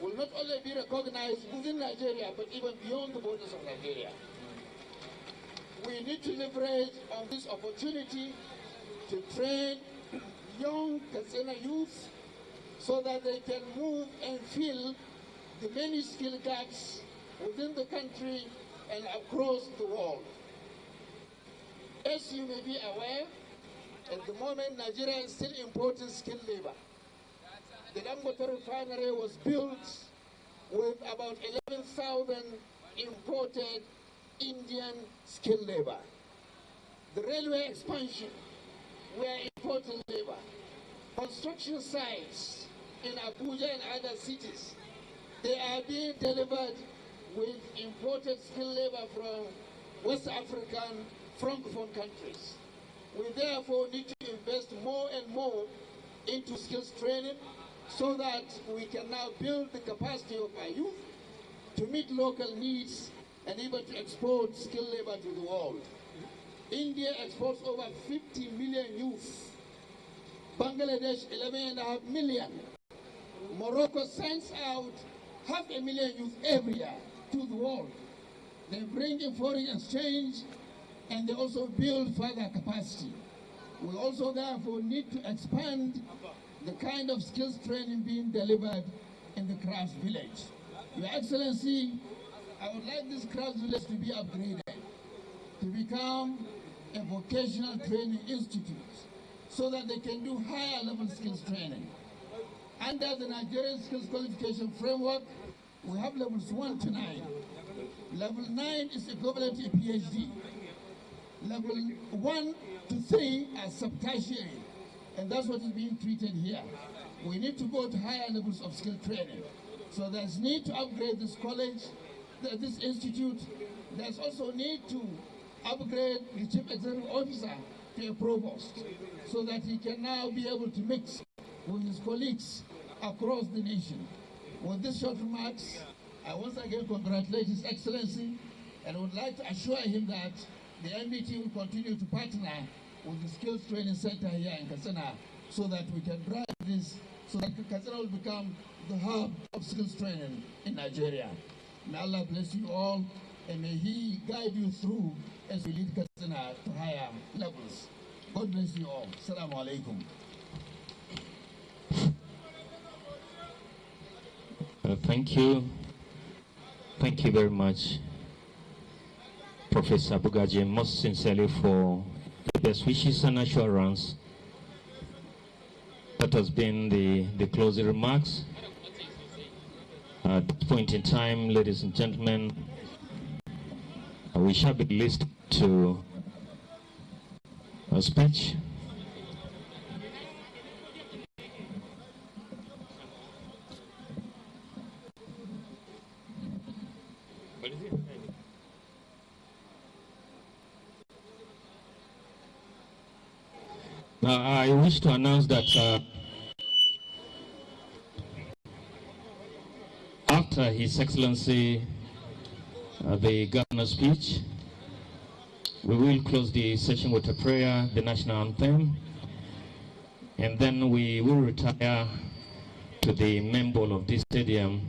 will not only be recognized within Nigeria, but even beyond the borders of Nigeria. We need to leverage on this opportunity to train young Katsina youth so that they can move and fill the many skill gaps within the country and across the world. As you may be aware, at the moment Nigeria is still importing skilled labor. The Dangote refinery was built with about 11,000 imported Indian skilled labor. The railway expansion, we are importing labor. Construction sites in Abuja and other cities They are being delivered with imported skilled labor from West African Francophone countries. We therefore need to invest more and more into skills training so that we can now build the capacity of our youth to meet local needs and even to export skilled labor to the world. India exports over 50 million youth. Bangladesh, 11.5 million. Morocco sends out 500,000 youth every year to the world. They bring in foreign exchange and they also build further capacity. We also therefore need to expand the kind of skills training being delivered in the crafts village. Your Excellency, I would like this crafts village to be upgraded, to become a vocational training institute so that they can do higher level skills training. Under the Nigerian Skills Qualification Framework, we have levels 1 to 9. Level 9 is equivalent to a PhD. Level 1 to 3 are sub-tertiary, and that's what is being treated here. We need to go to higher levels of skill training. So there's need to upgrade this college, this institute. There's also need to upgrade the chief executive officer to a provost so that he can now be able to mix with his colleagues across the nation. With these short remarks, I once again congratulate His Excellency and would like to assure him that the MDT will continue to partner with the Skills Training Center here in Katsina so that we can drive this, so that Katsina will become the hub of skills training in Nigeria. May Allah bless you all and may He guide you through as we lead Katsina to higher levels. God bless you all. Assalamu alaikum. Thank you. Thank you very much, Professor Bugaji, most sincerely for the best wishes and assurance. That has been the closing remarks. At this point in time, ladies and gentlemen, we shall be listening to a speech. I wish to announce that after His Excellency the Governor's speech, we will close the session with a prayer, the national anthem, and then we will retire to the main bowl of this stadium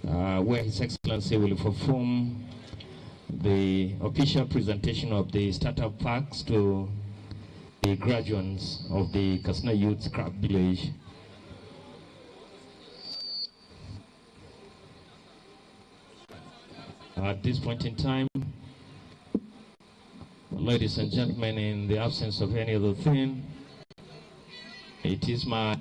where His Excellency will perform the official presentation of the startup packs to the graduates of the Katsina Youth Craft Village. At this point in time, ladies and gentlemen, in the absence of any other thing, it is my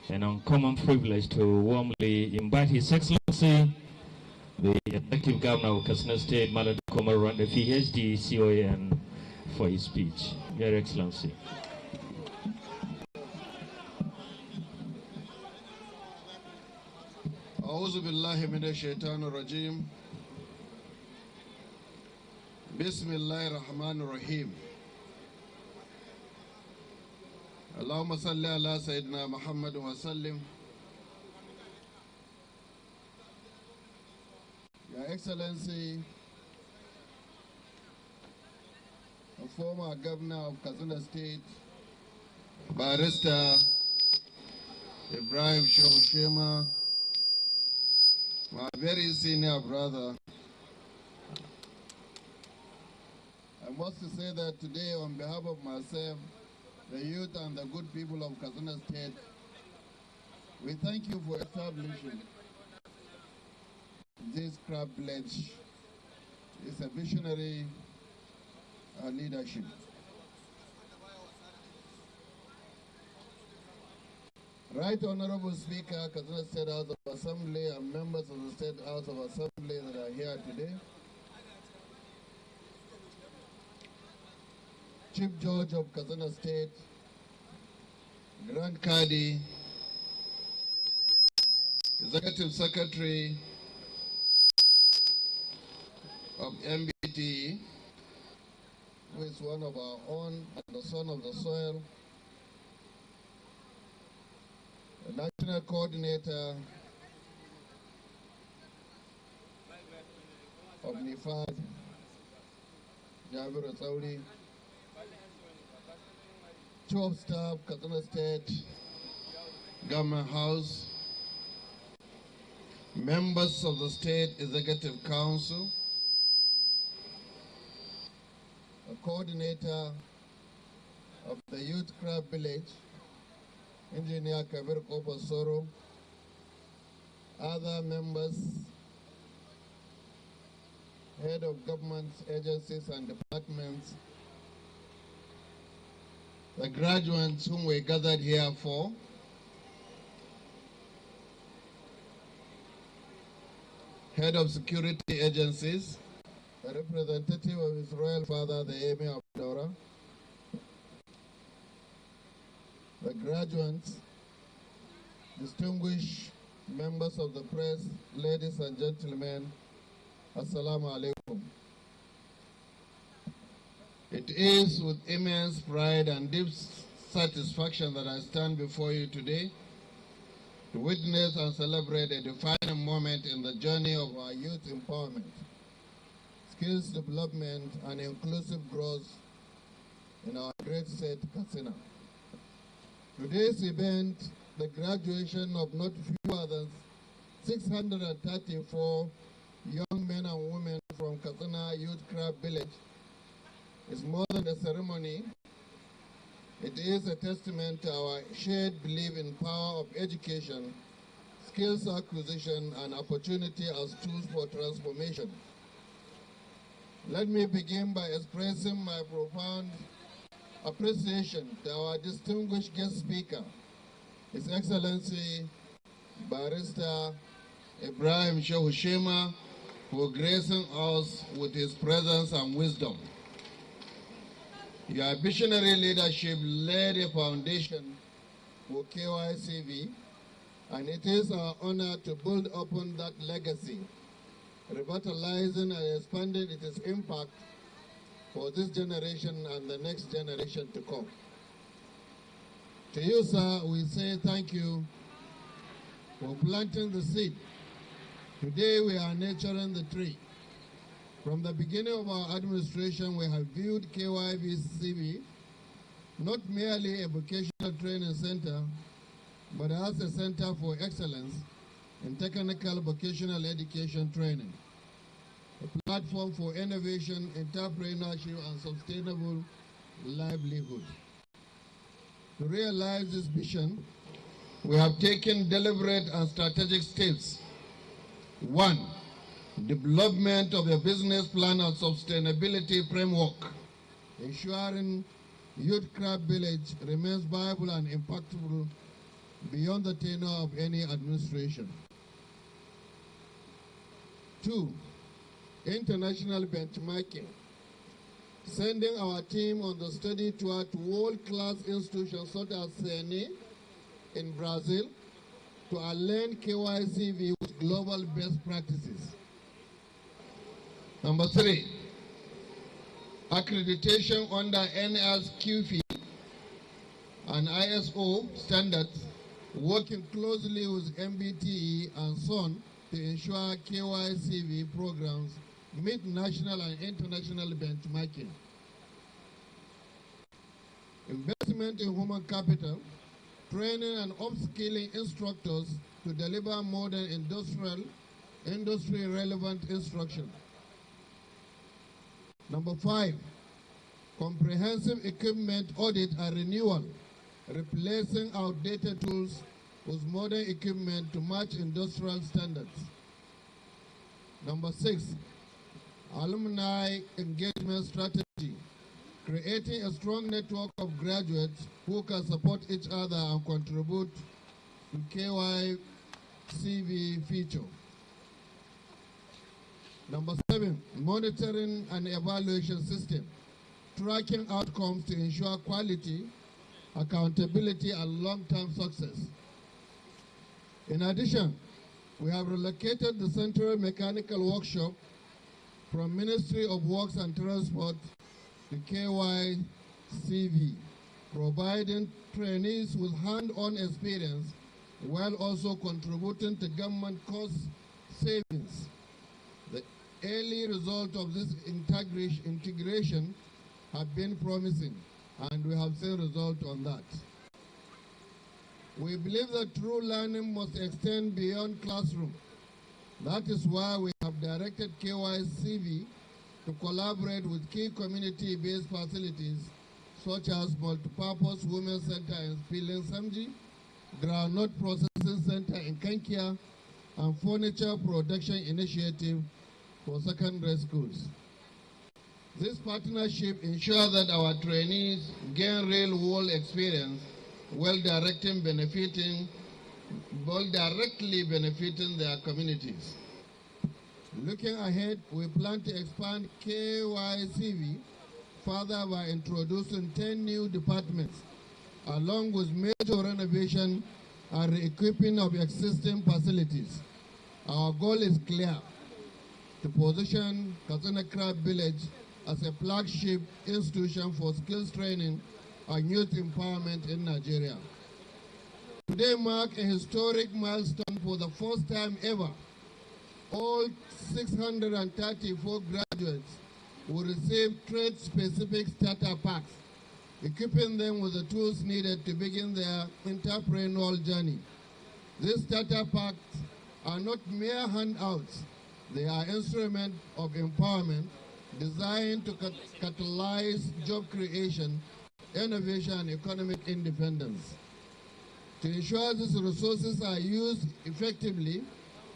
an uncommon privilege to warmly invite His Excellency, the Executive Governor of Katsina State, Malam Duko Umaru Radda, PhD, CON, for his speech. Your Excellency. أعوذ بالله من الشيطان الرجيم بسم الله الرحمن الرحيم اللهم صل على سيدنا محمد وسلم. Your Excellency, the former Governor of Katsina State, Barrister Ibrahim Shehu Shema, my very senior brother, I must say that today, on behalf of myself, the youth and the good people of Katsina State, we thank you for establishing this craft village. It's a visionary leadership. Right Honorable Speaker, Katsina State House of Assembly and members of the State House of Assembly that are here today, Chief Judge of Katsina State, Grand Kadi, Executive Secretary of MBT, who is one of our own and the son of the soil, the National Coordinator of NIFAD, Jabir Saudi, Chief of Staff, Katsina State Government House, members of the State Executive Council, a coordinator of the Youth Club Village, Engineer Kabir Kopasoro, other members, head of government agencies and departments, the graduates whom we gathered here for, head of security agencies, a representative of His Royal Father, the Emir of Dora, the graduates, distinguished members of the press, ladies and gentlemen, Assalamu alaikum. It is with immense pride and deep satisfaction that I stand before you today to witness and celebrate a defining moment in the journey of our youth empowerment, skills development, and inclusive growth in our great state, Katsina. Today's event, the graduation of not fewer than 634 young men and women from Katsina Youth Club Village, is more than a ceremony. It is a testament to our shared belief in power of education, skills acquisition, and opportunity as tools for transformation. Let me begin by expressing my profound appreciation to our distinguished guest speaker, His Excellency Barrister Ibrahim Shehu Shema, for gracing us with his presence and wisdom. Your visionary leadership laid a foundation for KYCV, and it is our honor to build upon that legacy, revitalizing and expanding its impact for this generation and the next generation to come. To you, sir, we say thank you for planting the seed. Today we are nurturing the tree. From the beginning of our administration, we have viewed KYVCV not merely a vocational training center, but as a center for excellence in technical vocational education training, a platform for innovation, entrepreneurship, and sustainable livelihood. To realize this vision, we have taken deliberate and strategic steps. 1. Development of a business plan and sustainability framework, ensuring Youth Club Village remains viable and impactful beyond the tenure of any administration. 2. International benchmarking, sending our team on the study tour to world-class institutions such as CNE in Brazil to align KYCV with global best practices. Number 3, accreditation under NSQF and ISO standards, working closely with MBTE and SON to ensure KYCV programs meet national and international benchmarking. Investment in human capital, training and upskilling instructors to deliver modern industry-relevant instruction. Number 5, comprehensive equipment audit and renewal, replacing outdated tools with modern equipment to match industrial standards. Number 6, alumni engagement strategy, creating a strong network of graduates who can support each other and contribute to KYCV feature. Number 7, monitoring and evaluation system, tracking outcomes to ensure quality, accountability, and long-term success. In addition, We have relocated the Central Mechanical Workshop from Ministry of Works and Transport to KYCV, providing trainees with hand-on experience while also contributing to government cost savings. The early result of this integration have been promising, and we have seen results on that. We believe that true learning must extend beyond classroom. That is why we have directed KYCV to collaborate with key community-based facilities such as Multipurpose Women's Center in Spilling Samji, Groundnut Processing Center in Kankia, and Furniture Production Initiative for secondary schools. This partnership ensures that our trainees gain real-world experience while directly benefiting their communities. Looking ahead, we plan to expand KYCV further by introducing 10 new departments, along with major renovation and re-equipping of existing facilities. Our goal is clear: to position Katsina Craft Village as a flagship institution for skills training and youth empowerment in Nigeria. Today marks a historic milestone. For the first time ever, all 634 graduates will receive trade-specific starter packs, equipping them with the tools needed to begin their entrepreneurial journey. These starter packs are not mere handouts. They are instruments of empowerment designed to catalyze job creation, innovation, and economic independence. To ensure these resources are used effectively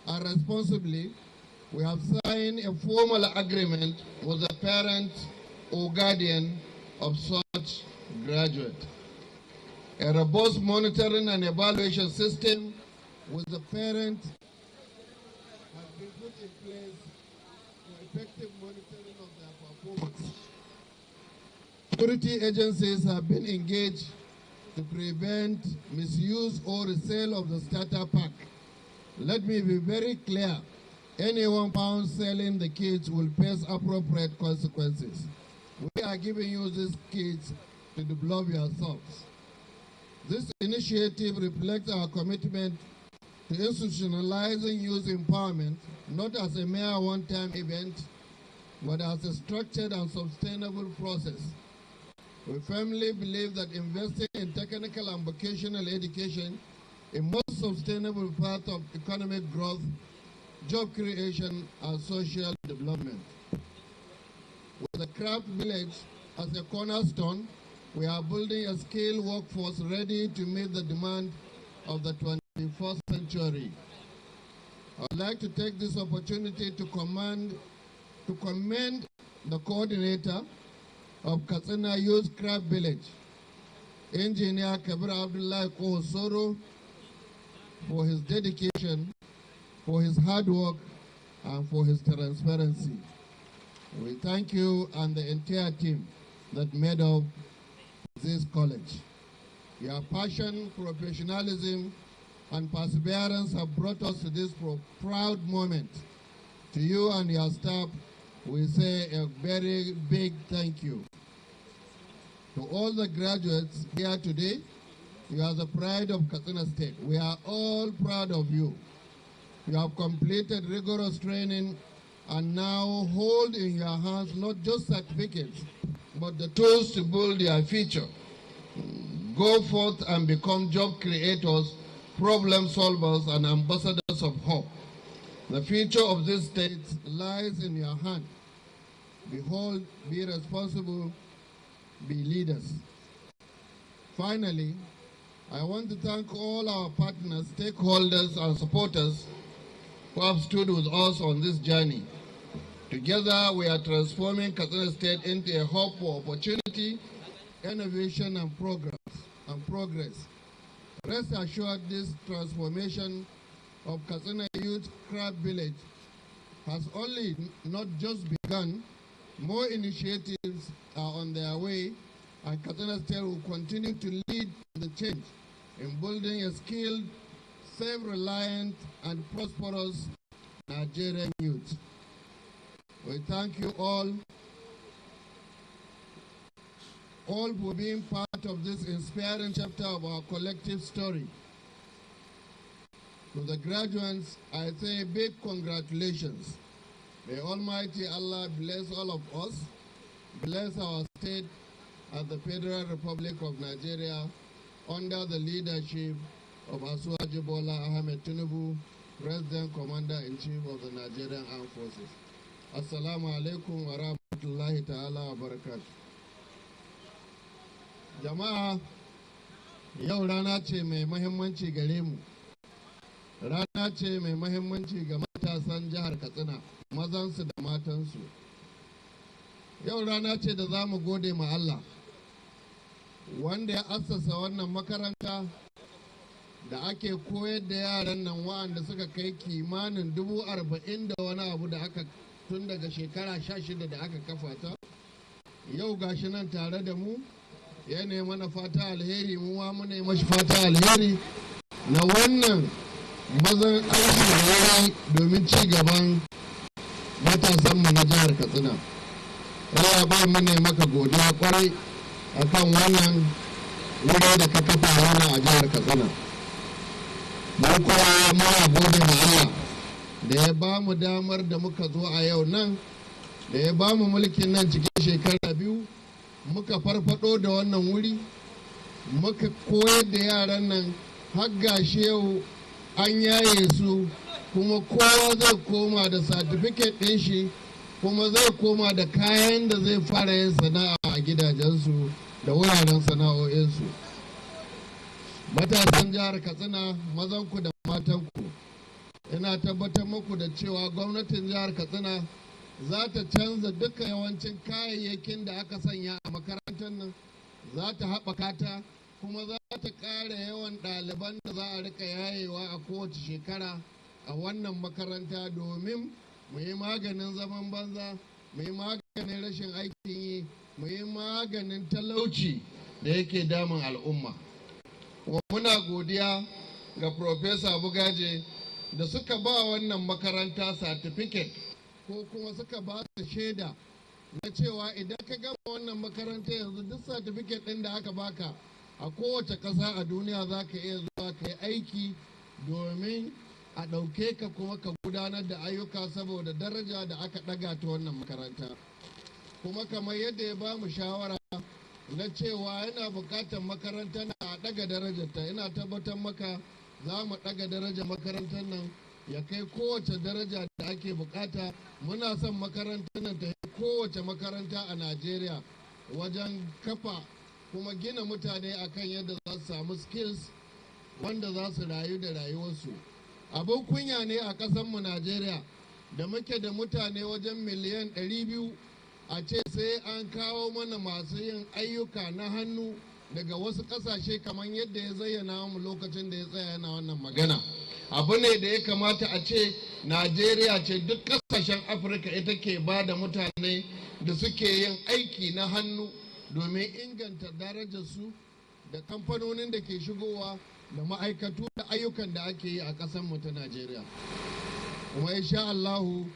and responsibly, we have signed a formal agreement with the parent or guardian of such graduate. A robust monitoring and evaluation system with the parent has been put in place for effective monitoring of their performance. Security agencies have been engaged to prevent misuse or resale of the starter pack. Let me be very clear: anyone found selling the kits will face appropriate consequences. We are giving you these kits to develop yourselves. This initiative reflects our commitment to institutionalizing youth empowerment, not as a mere one-time event, but as a structured and sustainable process. We firmly believe that investing in technical and vocational education is the most sustainable path of economic growth, job creation, and social development. With the craft village as a cornerstone, we are building a skilled workforce ready to meet the demand of the 21st century. I would like to take this opportunity to commend the coordinator of Katsina Youth Craft Village, Engineer Kabir Abdullah Kohosoro, for his dedication, for his hard work, and for his transparency. We thank you and the entire team that made up this college. Your passion, professionalism, and perseverance have brought us to this proud moment. To you and your staff, we say a very big thank you. To all the graduates here today, you are the pride of Katsina State. We are all proud of you. You have completed rigorous training and now hold in your hands not just certificates, but the tools to build your future. Go forth and become job creators, problem solvers, and ambassadors of hope. The future of this state lies in your hand. Behold, be responsible, be leaders. Finally, I want to thank all our partners, stakeholders, and supporters who have stood with us on this journey. Together, we are transforming Katsina State into a hub for opportunity, innovation, and progress. Rest assured, this transformation of Katsina Youth Craft Village has only not just begun. More initiatives are on their way, and Katsina State will continue to lead the change in building a skilled, self-reliant and prosperous Nigerian youth. We thank you all for being part of this inspiring chapter of our collective story. To the graduates, I say big congratulations. May Almighty Allah bless all of us, bless our state and the Federal Republic of Nigeria under the leadership of Asuwaji Bola Ahmed Tinubu, President Commander-in-Chief of the Nigerian Armed Forces. Assalamu alaikum wa rahmatullahi ta'ala wa barakatuh. Jama'a, yau rana ce mai mahimmanci gare mu. Rana ce mai mahimmanci ga matasan jihar Katsina, mazansu da matansu. Yau rana ce da za mu gode ma Allah, wanda ya assasa wannan makaranta da ake koyar da yaran nan wa'anda suka kai kimanin 40,000 da wani abu da aka tun daga shekara 16 da aka kafa ta. Yau gashi nan tare da mu, ya nemi mana fata alheri, mu ma muna yi mashi fata alheri na wannan mazan aiki da yayi domin ci gaban matasanmu na jihar Katsina. Allah ba mu ne maka godiya kwarai akan wannan wuri da ka kafa wannan a jihar Katsina. Mu kuma muna gode ma Allah da ya ba mu damar da muka zo a yau nan, da ya ba mu mulkin nan cikin shekara 2, muka farfado da wannan wuri, muka koyar da yaran nan har gashi yau an yaye su, kuma kowa zai koma da certificate ɗin shi, kuma zai koma da kayan da zai fara yin sana'a a gidajensu da wuraren sana'o'insu. Matasan jihar Katsina, mazanku da matanku, ina tabbatar muku da cewa gwamnatin jihar Katsina za ta canza duka yawancin kayayyakin da aka sanya a makarantar nan, za ta haɓaka ta, kuma za ta ƙara yawan ɗaliban da za a rika yayewa a kowace shekara a wannan makaranta domin mu yi maganin zaman banza, mu yi maganin rashin aikin yi, mu yi maganin talauci da yake damun al'umma. Kuma muna godiya ga Profesa Bugaje da suka ba wannan makaranta certificate ko kuma suka ba su shaida na cewa idan ka gama wannan makaranta yanzu duk certificate ɗin da aka baka a kowace ƙasa a duniya za ka iya zuwa ka yi aiki domin a ɗauke ka kuma ka gudanar da ayyuka saboda daraja da aka ɗaga ta wannan makaranta. Kuma kamar yadda ya ba mu shawara na cewa yana buƙatar makaranta na a ɗaga darajarta, ina tabbatar maka za mu ɗaga darajar makarantar nan ya kai kowace daraja da ake buƙata. Muna son makarantar nan ta yi kowace makaranta a Najeriya wajen kafa kuma gina mutane akan yadda za su samu skills wanda za su rayu da rayuwarsu. Abin kunya ne a ƙasarmu Najeriya da muke da mutane wajen miliyan 200 a ce sai an kawo mana masu yin ayyuka na hannu daga wasu ƙasashe kamar yadda ya zayyana mu lokacin da ya tsaya yana wannan magana. Abu ne da ya kamata a ce Najeriya ce duk ƙasashen Afirka ita ke ba da mutane da suke yin aiki na hannu domin inganta darajarsu da kamfanonin da ke shigowa da ma'aikatu da ayyukan da ake yi a ƙasarmu ta Najeriya. Kuma insha Allahu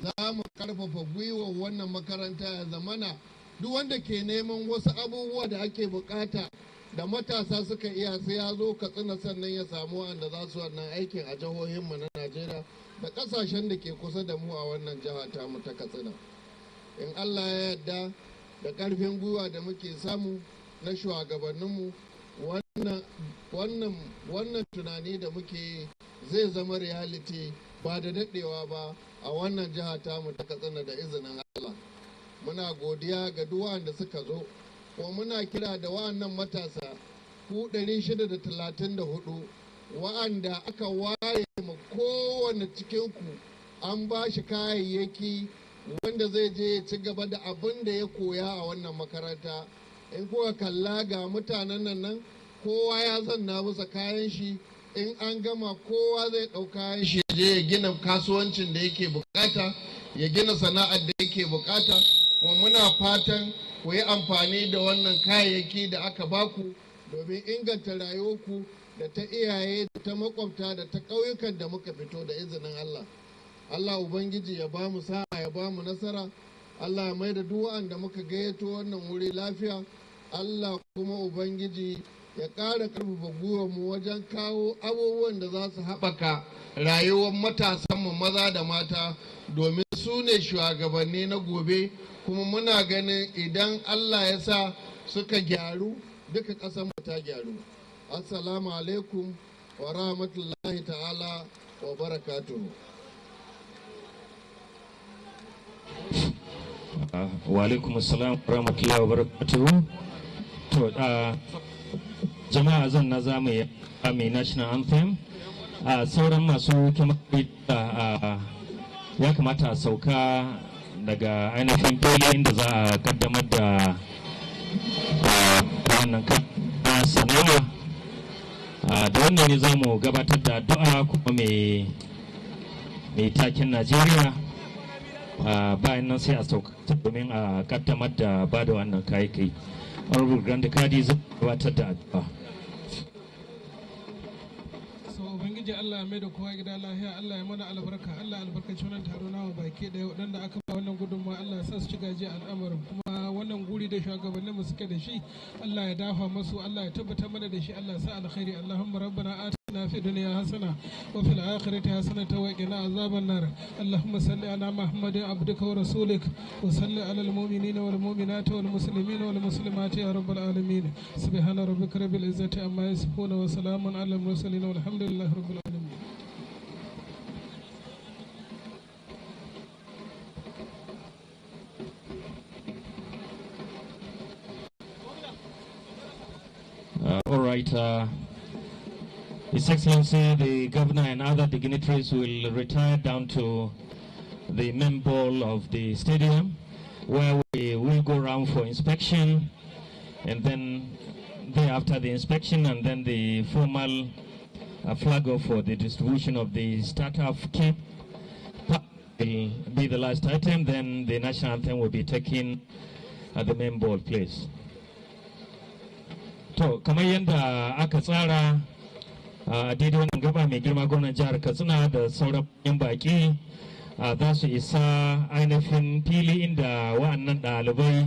za mu ƙarfafa gwiwar wannan makaranta ya zamana duk wanda ke neman wasu abubuwa da ake bukata da matasa suka iya sai ya zo Katsina sannan ya samu wanda za su wannan aikin a jihohinmu na Najeriya da ƙasashen da ke kusa da mu a wannan jiha ta mu ta Katsina. In Allah ya yarda da ƙarfin gwiwa da muke samu na shugabanninmu, wannan tunani da muke zai zama reality ba da daɗewa ba a wannan jiha tamu ta Katsina da izinin Allah. Muna godiya ga duk wanda suka zo, kuma muna kira da wa'annan matasa ku 634 wa'anda aka ware ma kowane cikinku an ba shi kayayyaki wanda zai je ya ci gaba da abin da ya koya a wannan makaranta. In kuka kalla ga mutanen nan kowa ya zanna musa kayan shi, in an gama kowa zai ɗauka kayan shi ya je ya gina kasuwancin da yake bukata, ya gina sana'ar da yake bukata. Kuma muna fatan ku yi amfani da wannan kayayyaki da aka baku domin inganta rayuwarku da ta iyaye da ta makwabta da ta ƙauyukan da muka fito da izinin Allah. Allah Ubangiji ya ba mu sa'a ya ba mu nasara. Allah ya mai da duk wanda muka gayyato wannan wuri lafiya. Allah kuma Ubangiji ya ƙara ƙarfafa gwiwarmu wajen kawo abubuwan da za su haɓaka rayuwar matasanmu maza da mata domin su ne shugabanni na gobe, kuma muna ganin idan Allah ya sa suka gyaru duka ƙasarmu ta gyaru. Assalamu alaikum wa rahmatullahi ta'ala wa barakatuhu. Wa alaikum assalam wa rahmatullahi wa barakatuhu. To jama'a zan na zamu yi mai national anthem. Sauran masu kyamari ya kamata a sauka daga ainihin fili inda za a kaddamar da wannan sana'a. Da wannan ne za mu gabatar da addu'a kuma mai taken Najeriya. Bayan nan sai a sauka domin a kaddamar da ba da wannan kayayyaki. Honorable Grand Kadi zai gabatar da addu'a. Ubangiji Allah ya mai da kowa gida lafiya, Allah ya mana albarka, Allah albarkaci wannan taro nawa baki ɗaya waɗanda aka ba wannan gudunmawa, Allah ya sa su ci gaji al'amarin, kuma wannan guri da shugabanninmu suke da shi Allah ya dafa masu, Allah ya tabbatar mana da shi, Allah ya sa alkhairi. Allahumma rabbana atina fid dunya hasana wa fil akhirati hasanatan wa qina azaban nar. Allahumma salli ala Muhammadin abdika wa rasulik wa salli ala al mu'minina wal mu'minati wal muslimina wal muslimati ya rabbal alamin. Subhana rabbika rabbil izzati amma yasifun wa salamun ala al mursalin walhamdulillahi rabbil alamin. All right. His Excellency, the Governor and other dignitaries will retire down to the main bowl of the stadium, where we will go around for inspection, and then thereafter the inspection, and then the formal flag off for the distribution of the starter kit will be the last item. Then the national anthem will be taken at the main bowl, please. To, kamar yadda aka tsara a daidai wannan gaba mai girma gwamnan jihar Katsina da sauran yan baki za su isa ainihin fili inda wa'annan ɗalibai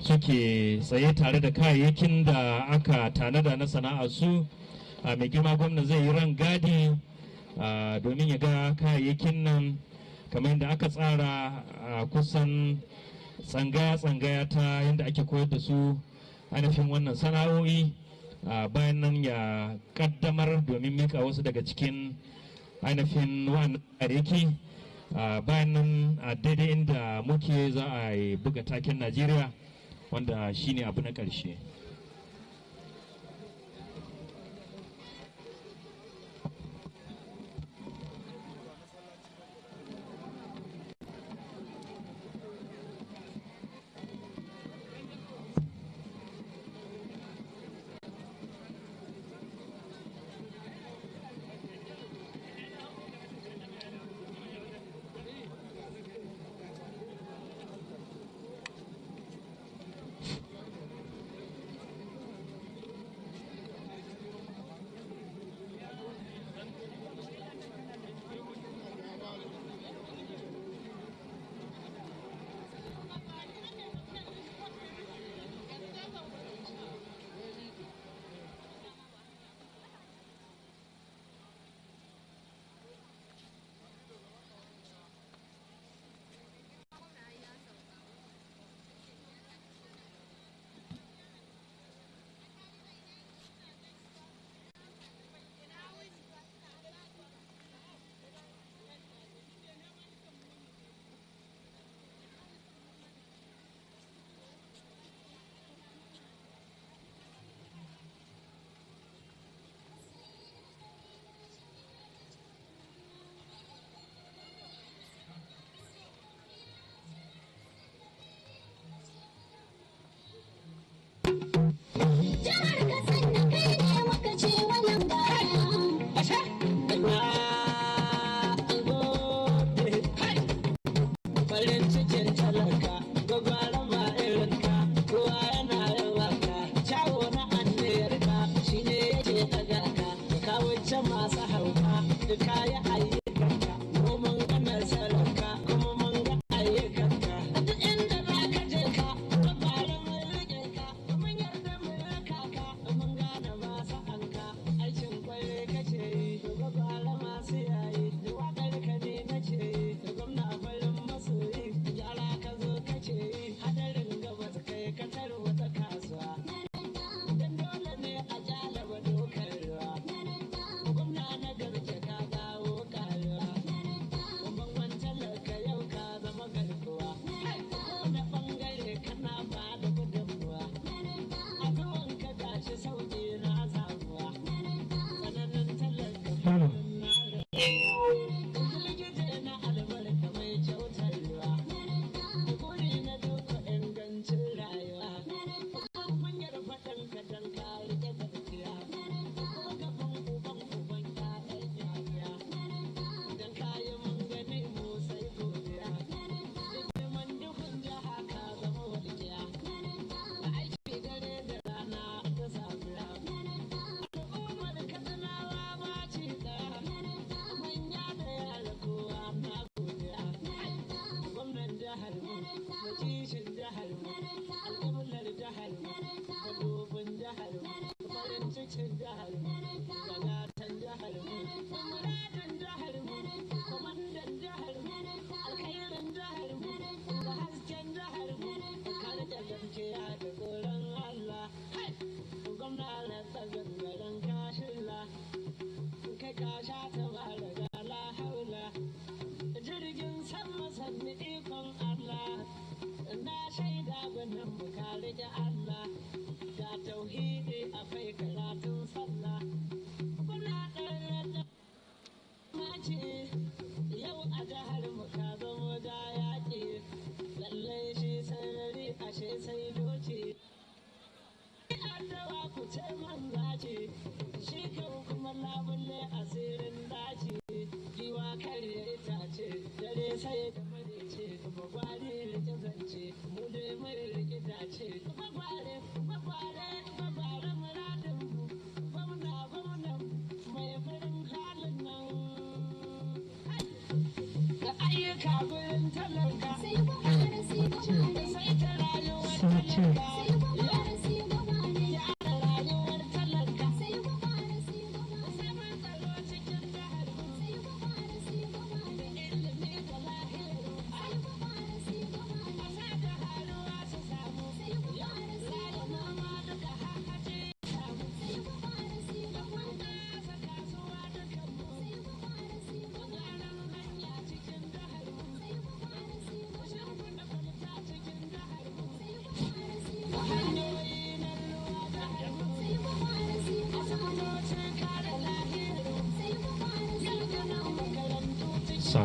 suke tsaye tare da kayayyakin da aka tanada na sana'ar su. Mai girma gwamna zai yi ran gadi domin ya ga kayayyakin nan kamar yadda aka tsara kusan tsangaya-tsangaya ta yadda ake koyar da su ainihin wannan sana'o'i. Bayan nan ya kaddamar domin mika wasu daga cikin ainihin wannan kayayyaki. Bayan nan a daidai inda muke za a yi buga taken Najeriya wanda shine abu na ƙarshe.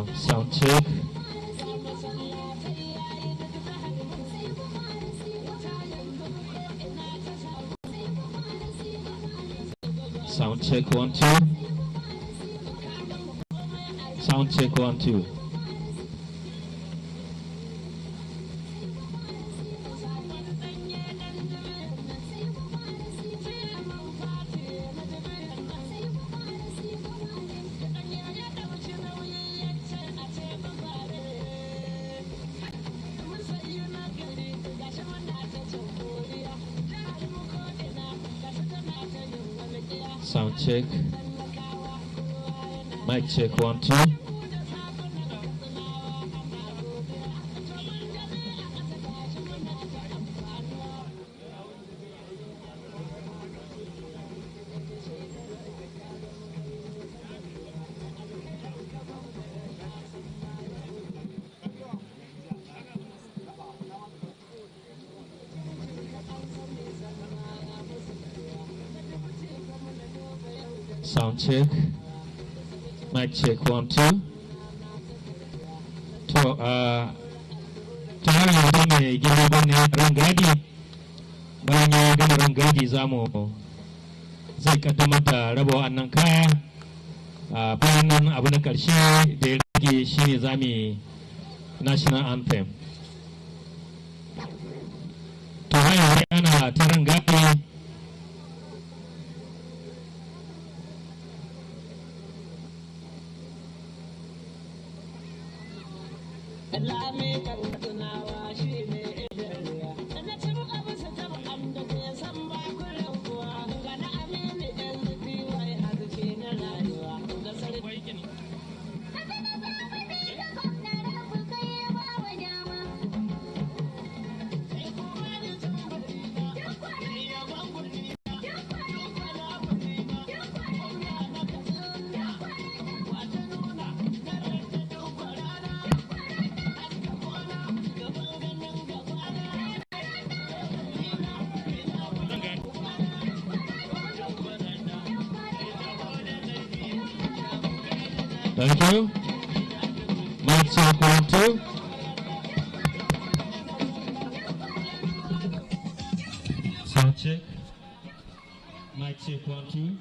Sound check. Sound check 1 2. Sound check 1 2. Sound check. Mic check 1 2. Sound check. Mic check 1 2. To har yanzu mai gina bane rangadi bayan ya gama rangadi zai kaddamar da raba wa'annan kaya bayan nan abu na karshe da ya rage shine zamu national anthem. To har yanzu ana ta rangadi. Thank you. Mic check 1 2. Sound check. Mic check 1 2.